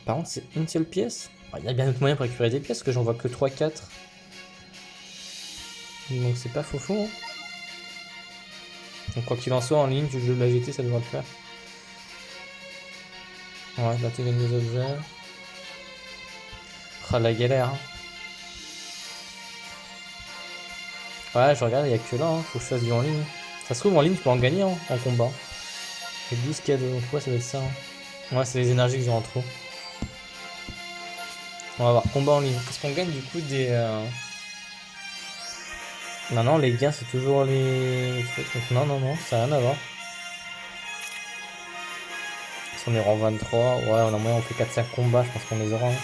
Par contre, c'est une seule pièce. Il y a bien d'autres moyens pour récupérer des pièces, parce que j'en vois que 3-4. Donc c'est pas faux faux. Hein. Donc quoi qu'il en soit, en ligne, tu joues de la GT, ça devrait le faire. Ouais, là tu gagnes des objets. Ah, la galère. Hein. Ouais, je regarde, il n'y a que là, hein. Faut que je fasse du en ligne. Ça se trouve, en ligne, tu peux en gagner hein, en combat. Et 12 cadeaux, donc ouais, ça doit être ça. Hein. Ouais, c'est les énergies que j'ai en trop. On va voir combat en ligne. Qu'est-ce qu'on gagne du coup des. Non, les gains, c'est toujours les trucs. Donc, non, ça n'a rien à voir. Si on est rang 23, ouais, on a moyen, on fait 4-5 combats, je pense qu'on les aura. Hein.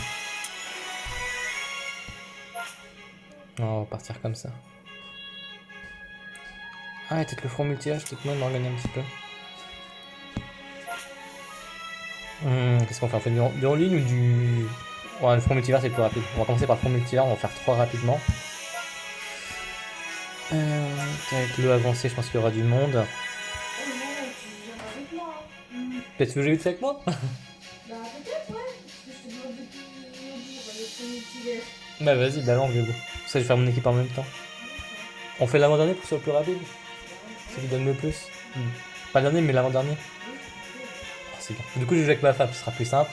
Non, on va partir comme ça. Ah, peut-être le front multi-âge, peut-être même en gagner un petit peu. Qu'est-ce qu'on fait? On fait du en ligne ou du. Ouais, le front multivers c'est le plus rapide. On va commencer par le front multivers, on va faire 3 rapidement. Avec le avancé, je pense qu'il y aura du monde. Peut-être que vous jouez vite fait avec moi? Bah peut-être ouais, parce que je te demande depuis le multivers. Bah vas-y, balance Hugo. Ça je vais faire mon équipe en même temps. On fait l'avant-dernier pour que ce soit le plus rapide? Ça lui donne le plus. Pas le dernier mais l'avant-dernier. Oh, c'est bien. Du coup je joue avec ma femme, ce sera plus simple.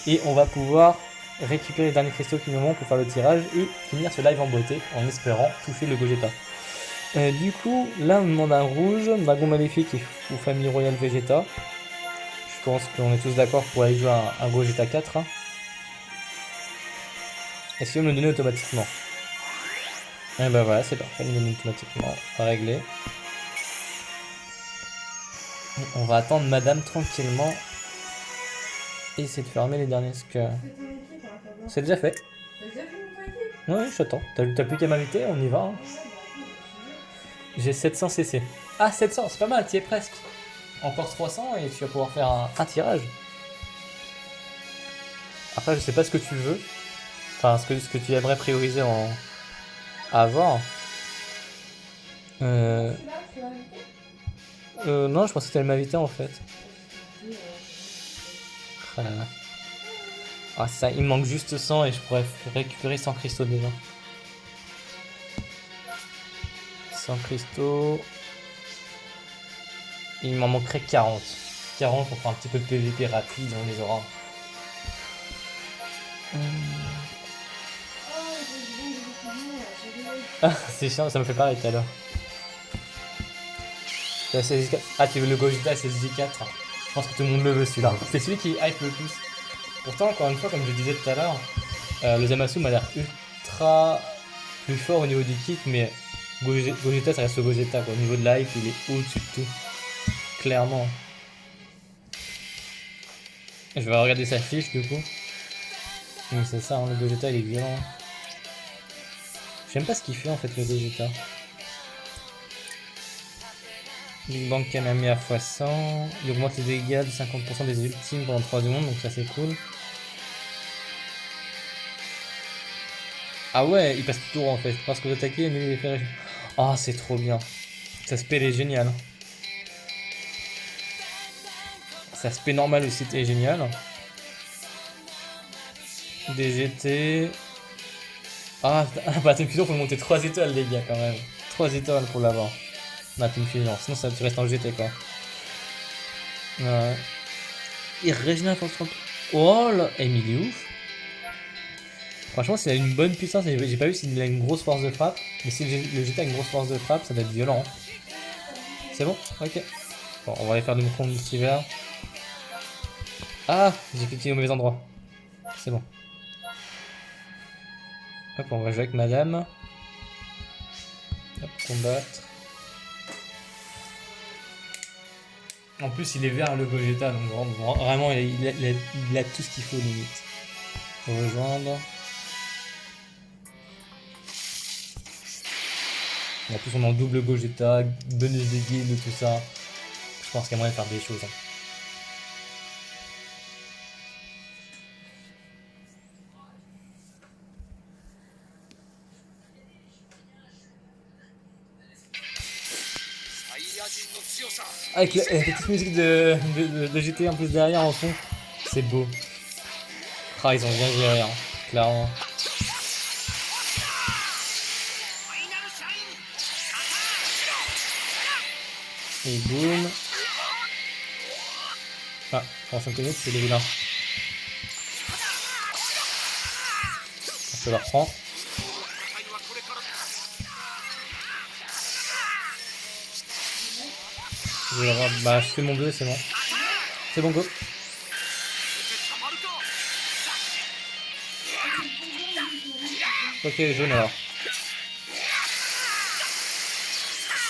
Et on va pouvoir récupérer les derniers cristaux qui nous manquent pour faire le tirage et finir ce live en beauté en espérant toucher le Gogeta. Du coup, là on me demande un rouge, dragon maléfique ou famille royale Vegeta. Je pense qu'on est tous d'accord pour aller jouer un Gogeta 4. Hein. Est-ce qu'il va me le donner automatiquement? Et bah voilà, c'est parfait, le menu automatiquement réglé. On va attendre madame tranquillement et essayer de fermer les derniers squares. Fais ton équipe, hein, t'as bien. C'est déjà fait. T'as déjà fait ton équipe? Ouais, j'attends. T'as plus qu'à m'inviter, on y va. Hein. Ouais, bah attends, J'ai 700 CC. Ah, 700, c'est pas mal, t'y es presque. Encore 300 et tu vas pouvoir faire un tirage. Après, je sais pas ce que tu veux. Enfin, ce que tu aimerais prioriser à avoir. je suis là, tu l'as invité? Non, je pensais que t'allais m'inviter en fait. Ah là là. Ah, ça, il me manque juste 100 et je pourrais récupérer 100 cristaux déjà. 100 cristaux. Il m'en manquerait 40. 40 pour faire un petit peu de PVP rapide, on les aura. Ah, c'est chiant, ça me fait pareil tout à l'heure. Ah, tu veux le Gogeta SSJ4? Je pense que tout le monde le veut celui-là. C'est celui qui hype le plus. Pourtant, encore une fois, comme je disais tout à l'heure, le Zamasu m'a l'air ultra plus fort au niveau du kit, mais Gogeta ça reste le Gogeta quoi. Au niveau de la hype, il est au-dessus de tout. Clairement. Je vais regarder sa fiche du coup. Mais c'est ça, hein, le Gogeta il est violent. J'aime pas ce qu'il fait en fait le Gogeta. Big Bang Kamehameha x100. Il augmente les dégâts de 50% des ultimes pendant 3 secondes, donc ça c'est cool. Ah ouais, il passe tout tour en fait. Parce que vous attaquez, mais il fait. Ah, c'est trop bien. Ça se est génial. Ça se normal aussi est génial. DGT. Ah, bah Team Fusion faut monter 3 étoiles les gars quand même. 3 étoiles pour l'avoir. Bah Team Fusion, sinon ça tu restes en GT quoi. Ouais. Et Régina Force 30. Oh là, il est ouf. Franchement, s'il a une bonne puissance, j'ai pas vu s'il a une grosse force de frappe, mais si le GT a une grosse force de frappe, ça doit être violent. Hein. C'est bon? Ok. Bon, on va aller faire de mon compte multivers. Ah, j'ai cliqué au mauvais endroit. C'est bon. Hop, on va jouer avec madame. Hop, combattre. En plus, il est vert le Gogeta, donc vraiment, il a tout ce qu'il faut limite. Rejoindre. En plus, on est en double Gogeta, bonus de guilde, tout ça. Je pense qu'il y a moyen de faire des choses. Hein. Avec la petite musique de GT en plus derrière en fond, c'est beau. Ah, ils ont bien géré, hein, clairement. Et boum. Ah, pour 5 minutes, c'est les vilains. Je le reprends. Bah, je fais mon 2, c'est bon. C'est bon, go. Ok, jaune alors.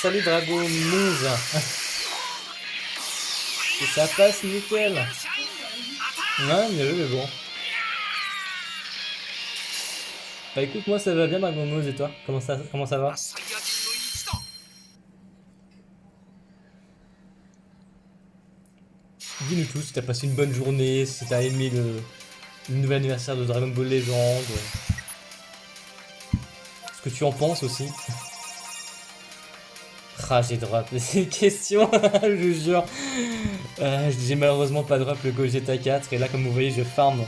Salut Drago Move. Et ça passe nickel. Ouais, mais bon. Bah écoute, moi ça va bien Dragon Move et toi? Comment ça va? Dis-nous tous si t'as passé une bonne journée, si t'as aimé le nouvel anniversaire de Dragon Ball Legend. Ce que tu en penses aussi. Ah, j'ai drop. C'est une question, je vous jure. J'ai malheureusement pas drop le Gogeta 4. Et là, comme vous voyez, je farm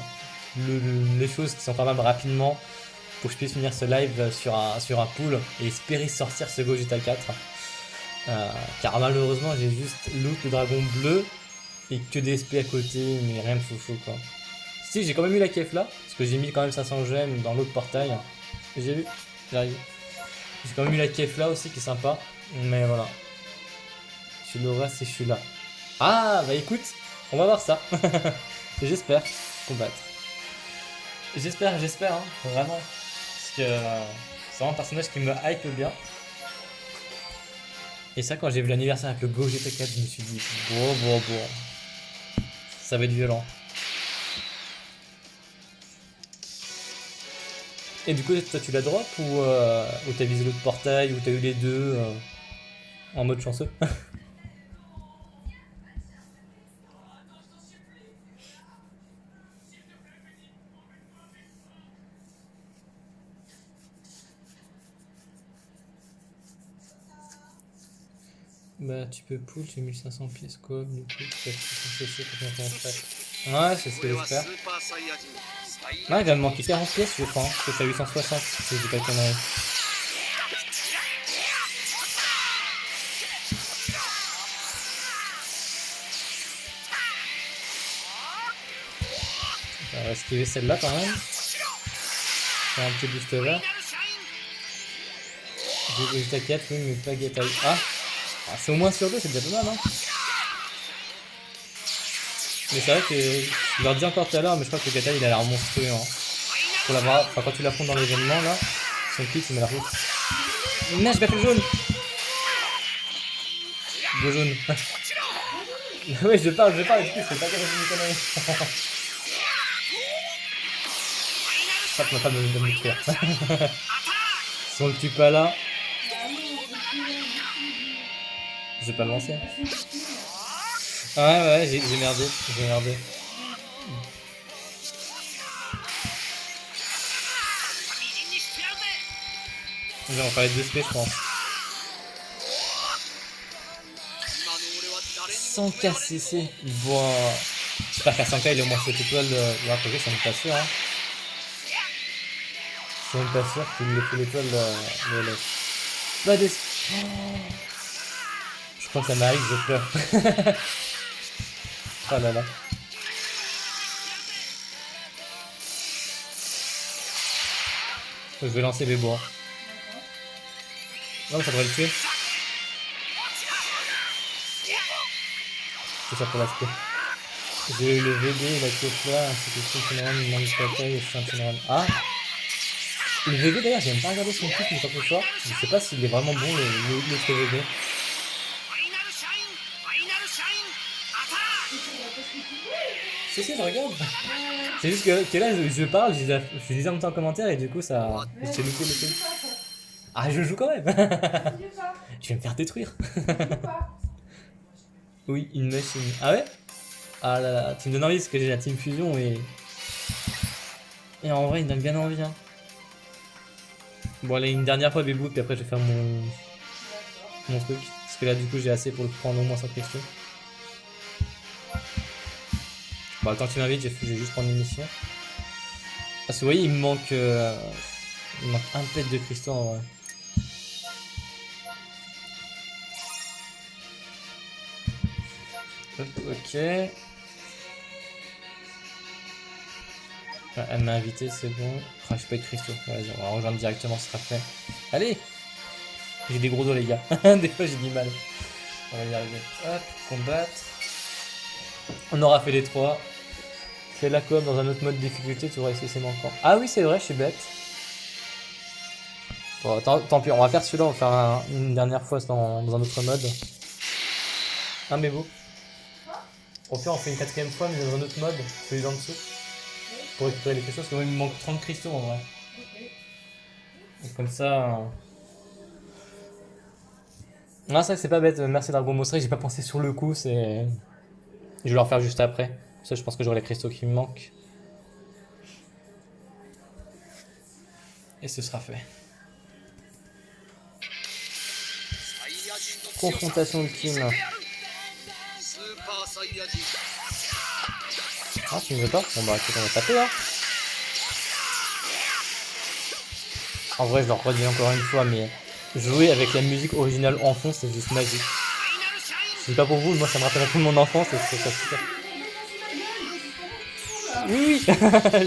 les choses qui sont farmables rapidement pour que je puisse finir ce live sur un pool et espérer sortir ce Gogeta 4. Car malheureusement, j'ai juste loot le dragon bleu et que des SP à côté, mais rien de foufou quoi. Si, j'ai quand même eu la kef là, parce que j'ai mis quand même 500 gemmes dans l'autre portail. J'ai vu, j'arrive. J'ai quand même eu la kef là aussi qui est sympa. Mais voilà. Je l'aurai si je suis là. Ah bah écoute, on va voir ça. J'espère combattre. J'espère, hein, vraiment. Parce que C'est vraiment un personnage qui me hype bien. Et ça, quand j'ai vu l'anniversaire avec le Gogeta 4, je me suis dit, bon. Ça va être violent. Et du coup, toi, tu la drop ou t'as visé l'autre portail ou t'as eu les deux en mode chanceux? Bah, tu peux pull, j'ai 1500 pièces coop, du coup, tu peux faire CC pour ton contact. Ouais, c'est ce que j'espère. Ouais, il va me manquer 40 pièces, je crois, parce que t'as 860, si je dis pas de conneries. On va esquiver celle-là quand même. Faire un petit boost vert. J'ai Gogeta 4, oui, mais pas Geta. Ah, c'est au moins sur 2, c'est déjà pas mal, hein. Mais c'est vrai que je leur dis encore tout à l'heure, mais je crois que le Geta il a l'air monstrueux. Hein. Pour l'avoir, enfin, quand tu l'affrontes dans l'événement là, son kit il m'a l'air ouf. Merde, j'ai pas fait le jaune! Beau jaune. Ouais, je parle, du coup, je fais pas gaffe à mes conneries. Je crois que ma femme va me détruire. Si on le tue pas là, je vais pas le lancer. Ouais, j'ai merdé, On va faire les 2 SP, je pense. 100k CC. Bon. J'espère qu'à 100k il est au moins 7 étoiles de la projet, c'est même pas sûr. Hein. C'est même pas sûr qu'il ait fait l'étoile de LS. Bah, je crois que ça m'arrive, je pleure. Oh là là. Je vais lancer les bois. Non, mais ça devrait le tuer. C'est ça pour l'aspect. J'ai eu le VD, la Kefla, ainsi que Shinron, Mankata et Shinron. Ah! Le VD d'ailleurs, j'ai même pas regardé son truc, mais quand ce soir, je sais pas s'il est vraiment bon l'autre VD. Si, je regarde. C'est juste que là, je parle, je lisais en même temps en commentaire et du coup, ça. J'ai loupé le truc. Ah, je joue quand même! Je vais me faire détruire! Oui, une machine. Ah ouais? Ah là là, tu me donnes envie parce que j'ai la Team Fusion et en vrai, il me donne bien envie. Hein. Bon, allez, une dernière fois, Bébou, puis après, je vais faire mon truc. Parce que là, du coup, j'ai assez pour le prendre au moins sans cristaux. Bon, quand tu m'invites, je vais juste prendre une mission. Parce que vous voyez, il me manque un pet de cristaux en vrai. Hop, ok. Ah, elle m'a invité, c'est bon. Ah, j'ai pas de cristaux. Vas-y, on va rejoindre directement, ce sera fait. Allez! J'ai des gros dos, les gars. Des fois, j'ai du mal. On va y arriver. Hop, combattre. On aura fait les 3. Fais la com dans un autre mode de difficulté, tu auras essayé ses manquants. Ah oui, c'est vrai, je suis bête. Bon, tant pis, on va faire celui-là, on va faire une dernière fois dans un autre mode. Ah, mais beau. Au pire, on fait une 4ème fois, mais dans un autre mode, celui d'en dessous. Pour récupérer les cristaux, parce que moi, il me manque 30 cristaux en vrai. Et comme ça. Ah, ça, c'est pas bête, merci Dragon Mosré, j'ai pas pensé sur le coup, c'est. Je vais le refaire juste après. Ça, je pense que j'aurai les cristaux qui me manquent. Et ce sera fait. Confrontation ultime. Ah, tu ne veux pas? Bon bah écoute, on va taper hein. En vrai, je le redis encore une fois, mais jouer avec la musique originale en fond, c'est juste magique. Je sais pas pour vous, moi ça me rappelle un peu mon enfance et c'est ça super. Oui, je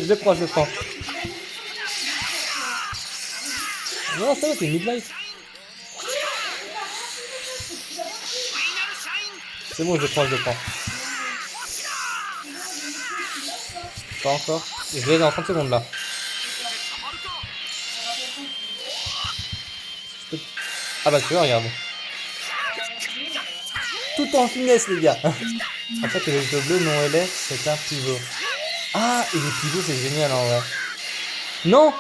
le prends. Non, ça va, c'est mid-life. C'est bon, je le prends. Pas encore. Je l'ai dans 30 secondes là. Ah bah tu vois, regarde. Tout en finesse, les gars. En fait, le végétaux bleu non LF, c'est un pivot. Ah, et les pivots, c'est génial en vrai. Non,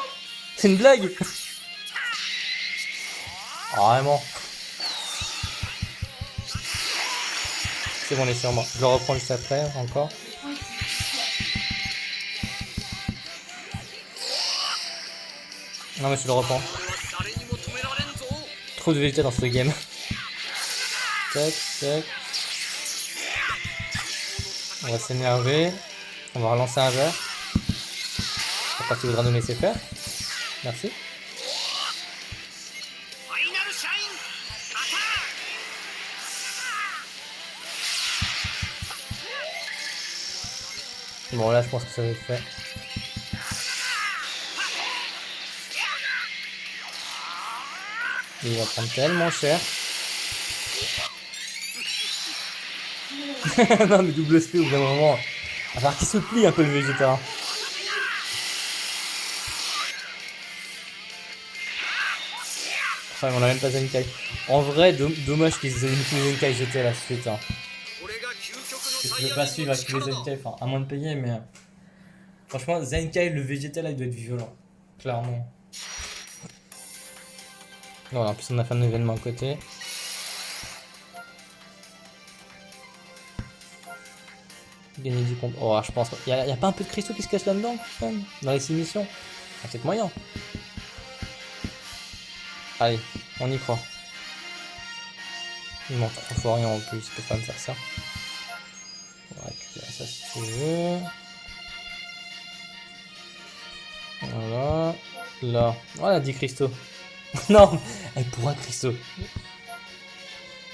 c'est une blague. Ah, vraiment. C'est bon, on est sur moi. Je le reprends juste après, encore. Non, mais je le reprends. Trop de végétal dans ce game. Tac, tac. On va s'énerver. On va relancer un verre. Après, tu voudras nous laisser faire. Merci. Bon, là, je pense que ça va être fait. Il va prendre tellement cher. Non, mais double SP au bout d'un moment. Il va falloir qu'il se plie un peu le végétarien. Enfin, on a même pas Zenkai. En vrai, dommage qu'ils aient mis tous les Zenkai jetés à la suite. Hein. Je peux pas suivre avec tous les Zenkai, enfin, à moins de payer, mais. Franchement, Zenkai, le végétal, là, il doit être violent. Clairement. Voilà, en plus, on a fait un événement à côté. Gagner du compte. Oh, je pense pas. Y a pas un peu de cristaux qui se cachent là-dedans, quand même, dans les 6 missions. Ah, peut-être moyen. Allez, on y croit. Il manque 3 fois rien en plus, il peut pas me faire ça. On va récupérer ça si tu veux. Voilà. Là. Voilà, 10 cristaux. Non, pour un cristaux.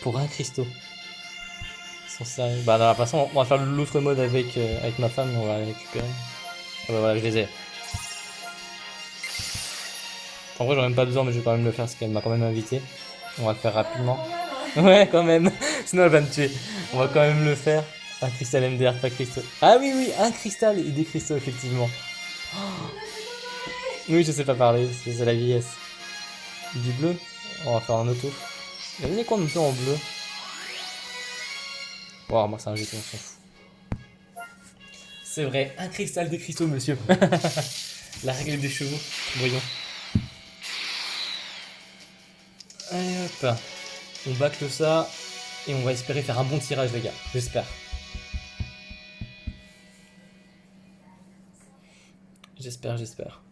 Pour un cristaux. Ils sont sérieux. Bah, de toute façon, on va faire l'autre mode avec, avec ma femme, on va les récupérer. Ah bah voilà, je les ai. En vrai, j'en ai même pas besoin, mais je vais quand même le faire parce qu'elle m'a quand même invité. On va le faire rapidement. Ouais, quand même. Sinon, elle va me tuer. On va quand même le faire. Un cristal MDR, pas cristaux. Ah oui, oui, un cristal et des cristaux, effectivement. Oh. Oui, je sais pas parler, c'est la vieillesse. Du bleu. On va faire un auto. Il y a quoi de bleu en bleu? Wow, moi c'est un jeton, on s'en fout. C'est vrai, un cristal de cristaux, monsieur. La règle des chevaux. Voyons. Allez hop. On bâcle ça. Et on va espérer faire un bon tirage, les gars. J'espère. J'espère. Non, je sais pas.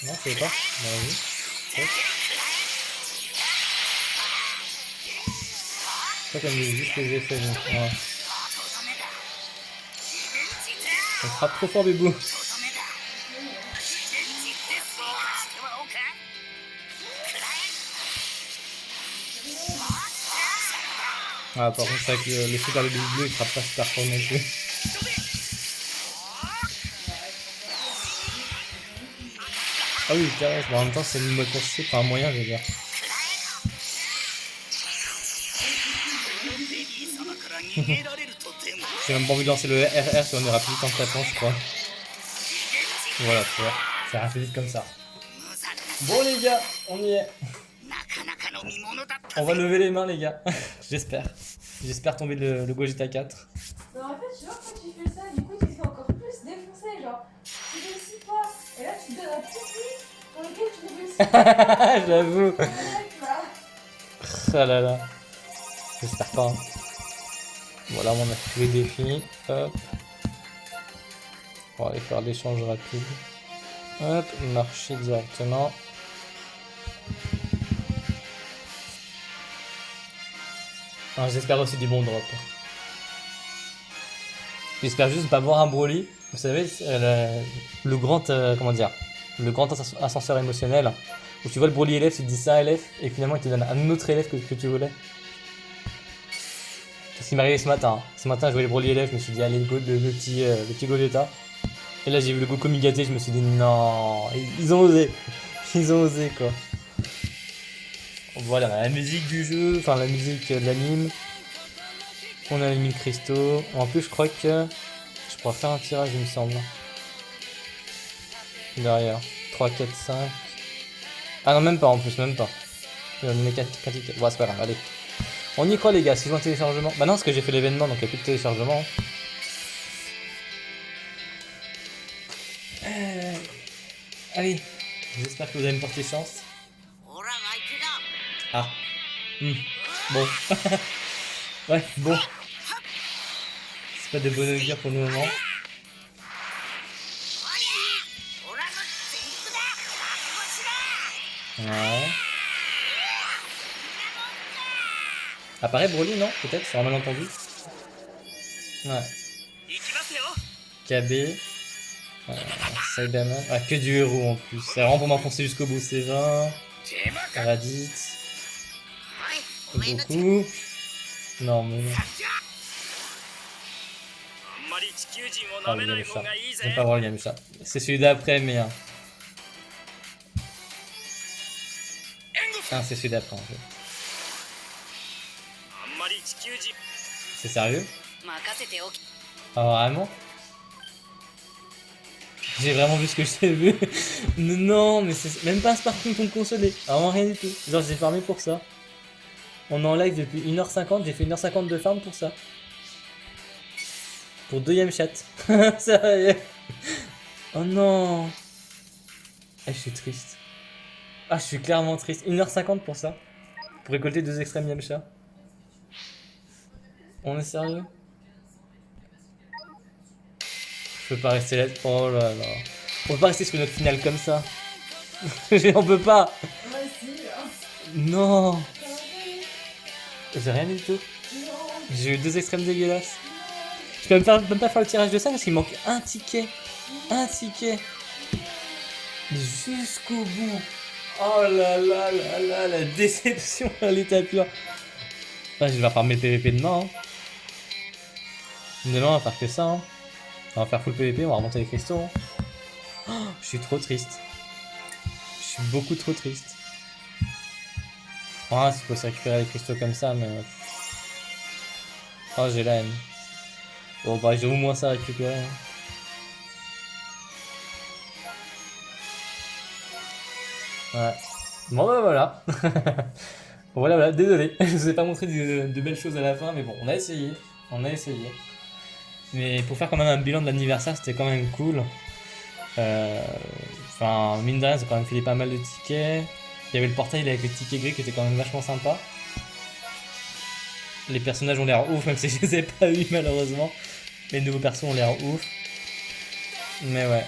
Vas-y. Je crois qu'elle me dit juste les effets. Donc, ouais. On frappe trop fort, bébou. Ah, par contre, c'est vrai que le super bébé bleu, il frappe pas super fort non plus. Ah oui, carrément. Bon, en même temps, c'est le mode classique, pas un moyen, je veux dire. J'ai même pas envie de lancer le RR si on ira plus vite en tapant, je crois. Voilà, tu vois. Ça ira plus vite comme ça. Bon, les gars, on y est. On va lever les mains, les gars. J'espère. J'espère tomber le Gogeta 4. Non, en fait, genre, quand tu fais ça, du coup, tu te fais encore plus défoncer. Genre, tu réussis pas. Et là, tu te donnes un petit clic pour lequel tu ne réussis pas. J'avoue. Là. Ah là là. J'espère pas. Hein. Voilà, on a fait tous les défis. Hop. On va aller faire l'échange rapide. Hop, marcher directement. Ah, j'espère aussi des bons drops. J'espère juste ne pas voir un Broly. Vous savez, le grand, comment dire, le grand ascenseur émotionnel. Où tu vois le Broly élève, tu te dis ça élève, et finalement il te donne un autre élève que tu voulais. C'est ce qui m'est arrivé ce matin. Ce matin, je voyais le Broly élève, je me suis dit, allez, le petit Gogeta. Et là, j'ai vu le Goku Migate, je me suis dit, non, ils ont osé. Ils ont osé, quoi. Voilà, la musique du jeu, enfin la musique de l'anime. On a les 1000 cristaux. En plus, je crois que je pourrais faire un tirage, il me semble. Derrière. 3, 4, 5. Ah non, même pas en plus, même pas. Il va me mettre 4. Bon, c'est pas grave, allez. On y croit, les gars, 6 mois de téléchargement. Bah non, parce que j'ai fait l'événement, donc il n'y a plus de téléchargement. Allez, j'espère que vous allez me porter chance. Ah. Bon. Ouais, bon. C'est pas de bonne augure pour le moment. Ouais. Apparaît Broly, non? Peut-être, c'est un malentendu. Ouais. KB. Cyberman. Ah, que du héros en plus. C'est vraiment pour m'enfoncer jusqu'au bout. C'est 20. Raditz. Beaucoup. Non, mais non. Ah, le Yamcha. J'aime pas voir le Yamcha. C'est celui d'après, mais. Ah, c'est celui d'après en fait. C'est sérieux? Ah, vraiment? J'ai vraiment vu ce que j'ai vu. Non, mais c'est même pas un smartphone pour me consoler. Vraiment rien du tout. Genre, j'ai farmé pour ça. On est en live depuis 1h50. J'ai fait 1h50 de farm pour ça. Pour 2ème chat. Sérieux. Oh non. Je suis triste. Ah, je suis clairement triste. 1h50 pour ça. Pour récolter 2 extrêmes Yamcha. On est sérieux? Je peux pas rester là. Oh là là. On peut pas rester sur notre finale comme ça. On peut pas. Non. J'ai rien du tout. J'ai eu 2 extrêmes dégueulasses. Je peux même pas faire le tirage de ça parce qu'il manque un ticket. Un ticket. Jusqu'au bout. Oh là là là là, la déception à l'état pur. Ah, je vais farmer le PVP demain. Hein. Demain, on va faire que ça. Hein. On va faire full PVP, on va remonter les cristaux. Hein. Oh, je suis trop triste. Je suis beaucoup trop triste. Ah, c'est possible récupérer les cristaux comme ça, mais. Oh, j'ai la haine. Bon, bah, j'ai au moins ça à récupérer. Hein. Ouais. Bon, bah voilà. Voilà, voilà, désolé. Je vous ai pas montré de belles choses à la fin, mais bon, on a essayé. On a essayé. Mais pour faire quand même un bilan de l'anniversaire, c'était quand même cool. Enfin, mine de rien, ça a quand même filé pas mal de tickets. Il y avait le portail avec les tickets gris qui était quand même vachement sympa. Les personnages ont l'air ouf, même si je les ai pas eu malheureusement. Les nouveaux persos ont l'air ouf. Mais ouais.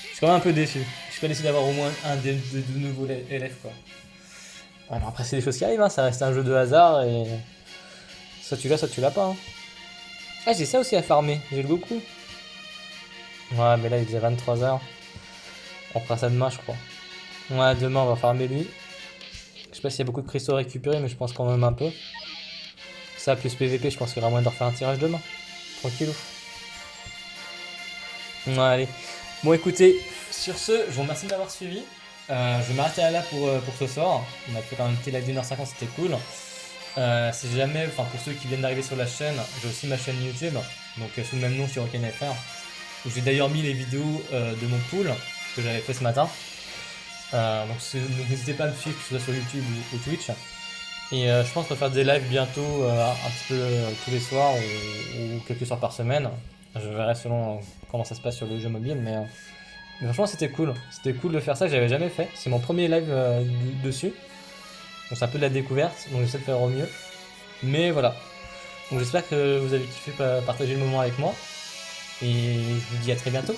Je suis quand même un peu déçu. Je suis pas déçu d'avoir au moins un des deux nouveaux élèves quoi. Alors après c'est des choses qui arrivent, hein. Ça reste un jeu de hasard et... Soit tu l'as, soit tu l'as pas. Hein. Ah j'ai ça aussi à farmer, j'ai le Goku. Ouais mais là il est déjà 23h. On fera ça demain je crois. Ouais demain on va farmer lui. Je sais pas s'il y a beaucoup de cristaux à récupérer mais je pense quand même un peu. Ça plus PVP je pense qu'il y aura moyen de refaire un tirage demain. Tranquillou. Ouais allez. Bon écoutez, sur ce, je vous remercie de m'avoir suivi. Je vais m'arrêter là pour ce soir. On a fait quand même un petit live d'1h50, c'était cool. Si jamais, enfin pour ceux qui viennent d'arriver sur la chaîne, j'ai aussi ma chaîne YouTube, donc sous le même nom sur OkenFR, où j'ai d'ailleurs mis les vidéos de mon pool que j'avais fait ce matin. Donc n'hésitez pas à me suivre, que ce soit sur YouTube ou Twitch. Et je pense qu'on va faire des lives bientôt, un petit peu tous les soirs ou quelques soirs par semaine. Je verrai selon comment ça se passe sur le jeu mobile, mais franchement c'était cool. C'était cool de faire ça, que j'avais jamais fait. C'est mon premier live dessus. Donc c'est un peu de la découverte, donc j'essaie de faire au mieux. Mais voilà. Donc j'espère que vous avez kiffé partager le moment avec moi. Et je vous dis à très bientôt.